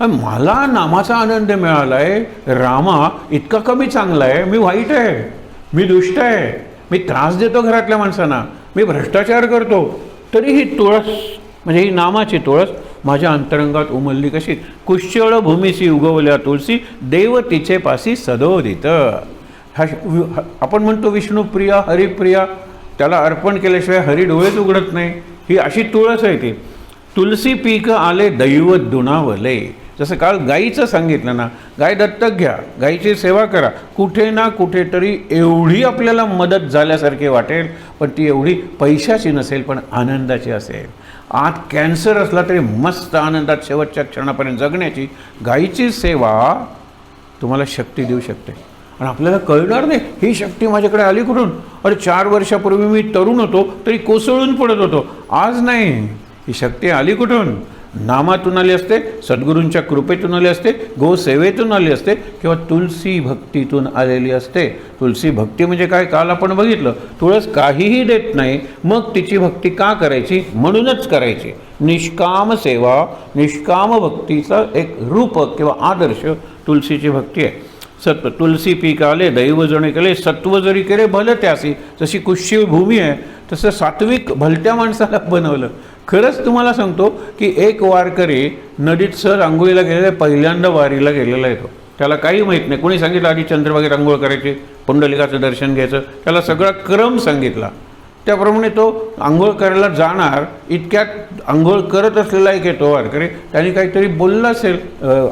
मला नामाचा आनंद मिळाला आहे, रामा इतका कमी चांगला आहे, मी वाईट आहे, मी दुष्ट आहे, मी त्रास देतो घरातल्या माणसांना, मी भ्रष्टाचार करतो, तरी ही तुळस म्हणजे ही नामाची तुळस माझ्या अंतरंगात उमलली कशी? कुश्चळ भूमीशी उगवल्या तुळशी, देव तिचे पासी सदोदित. आपण म्हणतो विष्णुप्रिया, हरिप्रिया, त्याला अर्पण केल्याशिवाय हरी डोळेच उघडत नाही. ही अशी तुळस आहे ती. तुलसी पीक आले दैवत दुणावले. जसं काल गाईचं सांगितलं ना, गाय दत्तक घ्या, गाईची सेवा करा. कुठे ना कुठेतरी एवढी आपल्याला मदत झाल्यासारखी वाटेल, पण ती एवढी पैशाची नसेल, पण आनंदाची असेल. आत कॅन्सर असला तरी मस्त आनंदात शेवटच्या क्षणापर्यंत जगण्याची गाईची सेवा तुम्हाला शक्ती देऊ शकते. आणि आपल्याला कळणार नाही ही शक्ती माझ्याकडे आली कुठून. अरे 4 वर्षापूर्वी मी तरुण होतो तरी कोसळून पडत होतो, आज नाही. ही शक्ती आली कुठून? नामातून आली असते, सद्गुरूंच्या कृपेतून आली असते, गोसेवेतून आली असते, किंवा तुलसी भक्तीतून आलेली असते. तुलसी भक्ती म्हणजे काय? काल आपण बघितलं, तुळस काहीही देत नाही, मग तिची भक्ती का करायची? म्हणूनच करायची. निष्काम सेवा, निष्काम भक्तीचं एक रूप किंवा आदर्श तुलसीची भक्ती आहे. सत्व तुलसी पिकाले दैव जणे केले, सत्व जरी केले भलं त्यासी. जशी कुशी भूमी आहे तसं सात्विक भलत्या माणसाला बनवलं. खरंच तुम्हाला सांगतो की एक वारकरी नदीत सहज आंघोळीला गेलेला, पहिल्यांदा वारीला गेलेला येतो. त्याला काही माहीत नाही. कोणी सांगितलं आधी चंद्रभागेत आंघोळ करायची, पुंडलिकाचं दर्शन घ्यायचं, त्याला सगळा क्रम सांगितला. त्याप्रमाणे तो आंघोळ करायला जाणार, इतक्यात आंघोळ करत असलेला एक येतो वारकरी. त्याने काहीतरी बोललं असेल,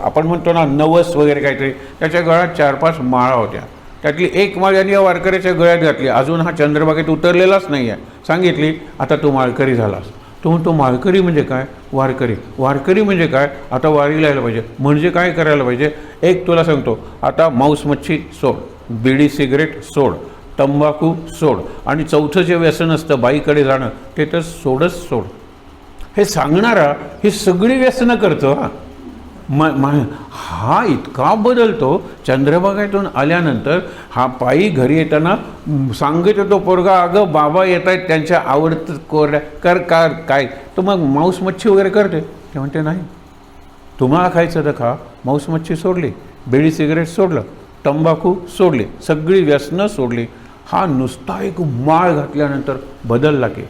आपण म्हणतो ना नवस वगैरे काहीतरी. त्याच्या गळ्यात 4-5 माळा होत्या. त्यातली एक माळ यांनी या वारकऱ्याच्या गळ्यात घातली. अजून हा चंद्रभागेत उतरलेलाच नाही आहे. सांगितली आता तू माळकरी झालास. तो म्हणतो माळकरी म्हणजे काय? वारकरी. वारकरी म्हणजे काय? आता वारीला यायला पाहिजे. म्हणजे काय करायला पाहिजे? एक तुला सांगतो, आता मांस मच्छी सोड, बिडी सिगरेट सोड, तंबाखू सोड, आणि चौथं जे व्यसन असतं बाईकडे जाणं ते तर सोडच सोड. हे सांगणारा ही सगळी व्यसनं करतो. हा इतका बदलतो. चंद्रभागेतून आल्यानंतर हा पायी घरी येताना सांगत येतो पोरगा, अगं बाबा येत आहेत त्यांच्या आवडतं कोरड्या कर काय. तर मग मांस मच्छी वगैरे करते. ते म्हणते नाही, तुम्हाला खायचं तर खा. मांस मच्छी सोडली, बिडी सिगरेट सोडलं, तंबाखू सोडली, सगळी व्यसनं सोडली. हा नुसता एक माळ घातल्यानंतर बदलला की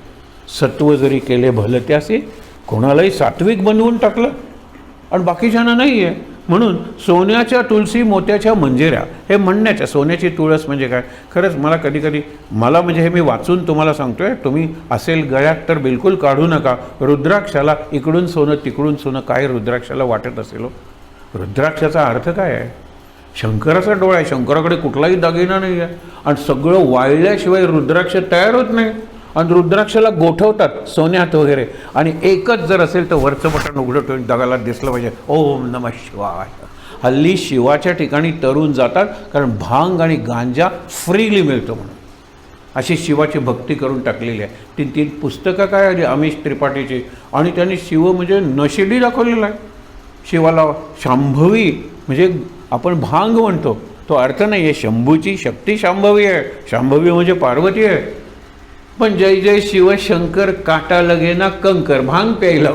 सत्व जरी केले भलं त्यासे. कोणालाही सात्विक बनवून टाकलं आणि बाकीच्यांना नाही आहे. म्हणून सोन्याच्या तुलसी मोत्याच्या मंजिऱ्या हे म्हणण्याच्या. सोन्याची तुळस म्हणजे काय? खरंच मला कधी मला म्हणजे हे मी वाचून तुम्हाला सांगतोय. तुम्ही असेल गळ्यात तर बिलकुल काढू नका. रुद्राक्षाला इकडून सोनं तिकडून सोनं, काय रुद्राक्षाला वाटत असेल हो? रुद्राक्षाचा अर्थ काय आहे? शंकराचा डोळा आहे. शंकराकडे कुठलाही दागिना नाही आहे. आणि सगळं वाळल्याशिवाय रुद्राक्ष तयार होत नाही. आणि रुद्राक्षाला गोठवतात सोन्यात वगैरे. आणि एकच जर असेल तर वरचं बटन उघडं ठेवून जगाला दिसलं पाहिजे, ओम नमः शिवाय. हल्ली शिवाच्या ठिकाणी तरुण जातात कारण भांग आणि गांजा फ्रीली मिळतो म्हणून. अशी शिवाची भक्ती करून टाकलेली आहे. 3 पुस्तकं काय आली अमिश त्रिपाठीची. आणि त्यांनी शिव म्हणजे नशिडी दाखवलेला आहे. शिवाला शांभवी म्हणजे आपण भांग म्हणतो तो अर्थ नाही आहे. शंभूची शक्ती शांभवी आहे. शांभवी म्हणजे पार्वती आहे. पण जय जय शिवशंकर काटा लगे ना कंकर. भांग प्यायला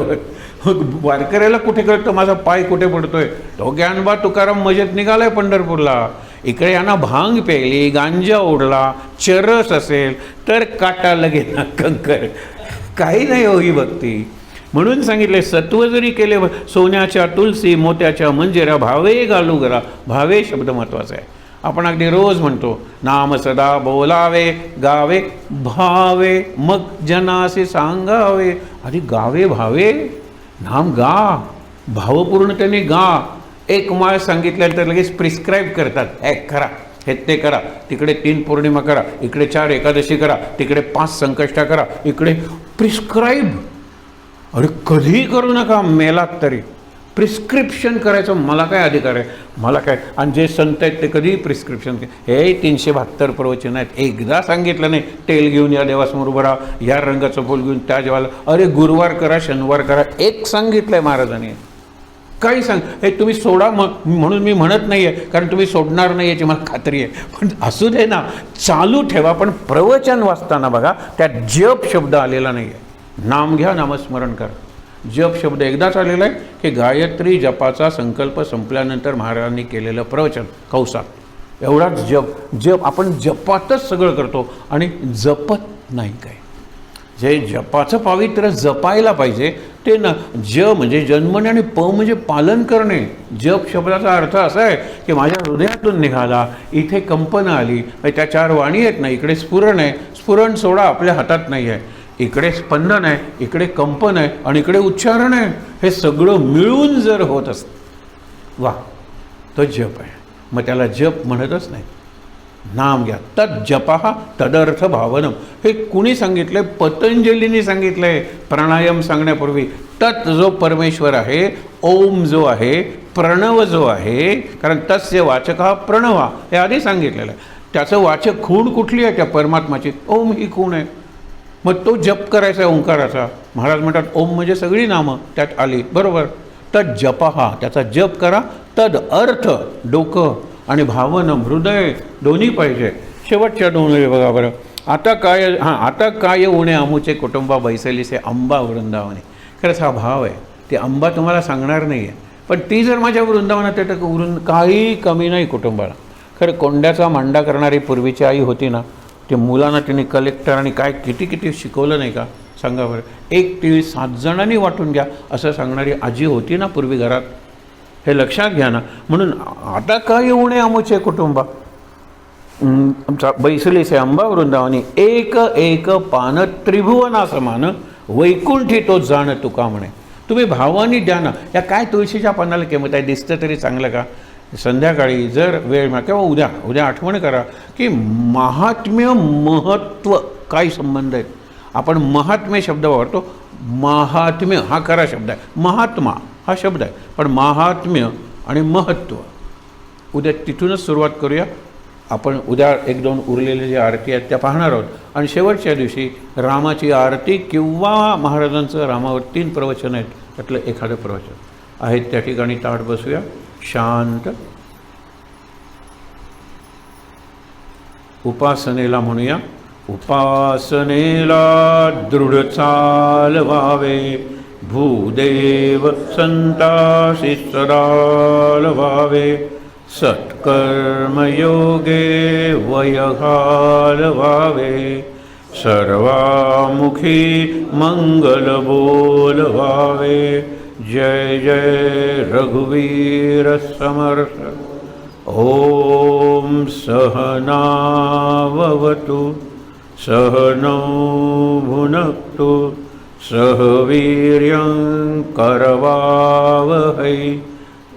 मग वारकऱ्याला कुठे कळतं माझा पाय कुठे पडतोय? तो ज्ञानबा तुकाराम मजेत निघालाय पंढरपूरला. इकडे यांना भांग प्यायली, गांजा ओढला, चरस असेल तर काटा लगे ना कंकर. काही नाही हो ही भक्ती. म्हणून सांगितले सत्व जरी केले सोन्याच्या तुलसी मोत्याच्या मंजिऱ्या, भावे घालू घरा. भावे शब्द महत्त्वाचा आहे. आपण अगदी रोज म्हणतो नाम सदा बोलावे, गावे भावे, मग जनासे सांगावे. आधी गावे भावे, नाम गा, भावपूर्णतेने गा. एक माळ सांगितल्यानंतर लगेच प्रिस्क्राईब करतात. हे करा, हे ते करा, तिकडे 3 पौर्णिमा करा, इकडे 4 एकादशी करा, तिकडे 5 संकष्टा करा, इकडे प्रिस्क्राईब. अरे कधीही करू नका, मेलात तरी. प्रिस्क्रिप्शन करायचं मला काय अधिकार आहे? मला काय? आणि जे संत आहेत ते कधीही प्रिस्क्रिप्शन हे 372 प्रवचन आहेत. एकदा सांगितलं नाही तेल घेऊन या देवासमोर उभं राहा, या रंगाचं फूल घेऊन त्या जेवायला, अरे गुरुवार करा, शनिवार करा. एक सांगितलं आहे महाराजांनी. काही सांग हे तुम्ही सोडा म्हणून मी म्हणत नाही आहे, कारण तुम्ही सोडणार नाही याची मला खात्री आहे. पण असू दे ना, चालू ठेवा. पण प्रवचन वाचताना बघा त्यात जप शब्द आलेला नाही आहे. नाम घ्या, नामस्मरण करा. जप शब्द एकदाच आलेला आहे की गायत्री जपाचा संकल्प संपल्यानंतर महाराजांनी केलेलं प्रवचन कौसात. एवढाच जप आपण जपातच सगळं करतो आणि जपत नाही. काय जे जपाचं पावित्र्य जपायला पाहिजे ते ना. म्हणजे जन्मणे आणि म्हणजे पालन करणे. जप शब्दाचा अर्थ असा आहे की माझ्या हृदयातून निघाला, इथे कंपना आली, त्या 4 वाणी आहेत ना, इकडे स्फुरण आहे. स्फुरण सोडा, आपल्या हातात नाही आहे. इकडे स्पंदन आहे, इकडे कंपन आहे आणि इकडे उच्चारण आहे. हे सगळं मिळून जर होत असतं, वा, तो जप आहे. मग त्याला जप म्हणतच नाही. नाम घ्या. तत् जपहा तदर्थ भावनम. हे कुणी सांगितलंय? पतंजलींनी सांगितलंय प्राणायाम सांगण्यापूर्वी. तत् जो परमेश्वर आहे, ओम जो आहे, प्रणव जो आहे, कारण तस्य वाचक हा प्रणव हे आधी सांगितलेलं आहे. त्याचं वाचक खूण कुठली आहे? त्या परमात्माची ओम ही खूण आहे. मग तो जप करायचा आहे ओंकाराचा. महाराज म्हणतात ओम म्हणजे सगळी नामं त्यात आली, बरोबर. तद जपहा, त्याचा जप करा. तद अर्थ, डोकं, आणि भावनम, हृदय, दोन्ही पाहिजे. शेवटच्या 2 बघा बरं. आता काय उणे आमुचे कुटुंबा बैसलीसे अंबा वृंदावने. खरंच हा भाव आहे. ते अंबा तुम्हाला सांगणार नाही आहे, पण ती जर माझ्या वृंदावनात येतं काही कमी नाही कुटुंबाला. खरं कोंड्याचा मांडा करणारी पूर्वीची आई होती ना, ते मुलांना तिने कलेक्टर आणि काय किती किती शिकवलं नाही का सांगा बरं. एक तीळ 7 जणांनी वाटून घ्या असं सांगणारी आजी होती ना पूर्वी घरात. हे लक्षात घ्या ना. म्हणून आता काय येऊ नये अमुचे कुटुंबा. आमचा बैसलीसे अंबा वृंदावनी एक एक पान त्रिभुवना समान वैकुंठी तो जाण तुका म्हणे. तुम्ही भावानी द्या ना. या काय तुळशीच्या पानाला किंमत आहे, दिसतं तरी चांगलं का. संध्याकाळी जर वेळ मिळा किंवा उद्या आठवण करा की महात्म्य महत्त्व काय संबंध आहेत. आपण महात्म्य शब्द वापरतो. महात्म्य हा खरा शब्द आहे, महात्मा हा शब्द आहे, पण महात्म्य आणि महत्त्व उद्या तिथूनच सुरुवात करूया. आपण उद्या 1-2 उरलेले जे आरती आहेत त्या पाहणार आहोत. आणि शेवटच्या दिवशी रामाची आरती किंवा महाराजांचं रामावर 3 प्रवचन आहेत, त्यातलं एखादं प्रवचन आहेत. त्या ठिकाणी ताट बसूया शांत. उपासनेला म्हणूया. उपासनेला दृढ चालवावे, भूदेव संतासी सदा लवावे. सत्कर्मयोगे वय घालवावे, सर्वामुखी मंगल बोलवावे. जय जय रघुवीर समर्थ. ओम सहनाववतु सहनौ भुनक्तु सह वीर्यं करवावहै.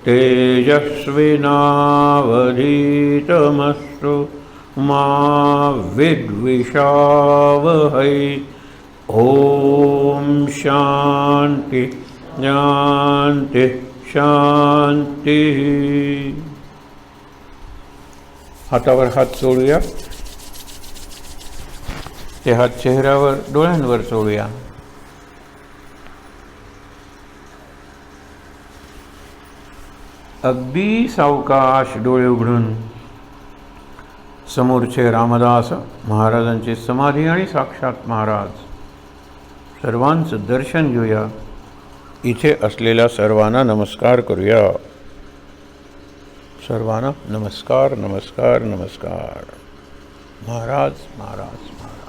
तेजस्विनावधीतमस्तु मा विद्विषावहै. ओम शांति शांति शांति. हातावर हात चोळूया. ते हात चेहऱ्यावर डोळ्यांवर चोळूया. अगदी सावकाश डोळे उघडून समोरचे रामदास महाराजांची समाधी आणि साक्षात महाराज सर्वांचं दर्शन घेऊया. इथे असलेल्या सर्वांना नमस्कार करूया. सर्वांना नमस्कार नमस्कार नमस्कार. महाराज महाराज महाराज.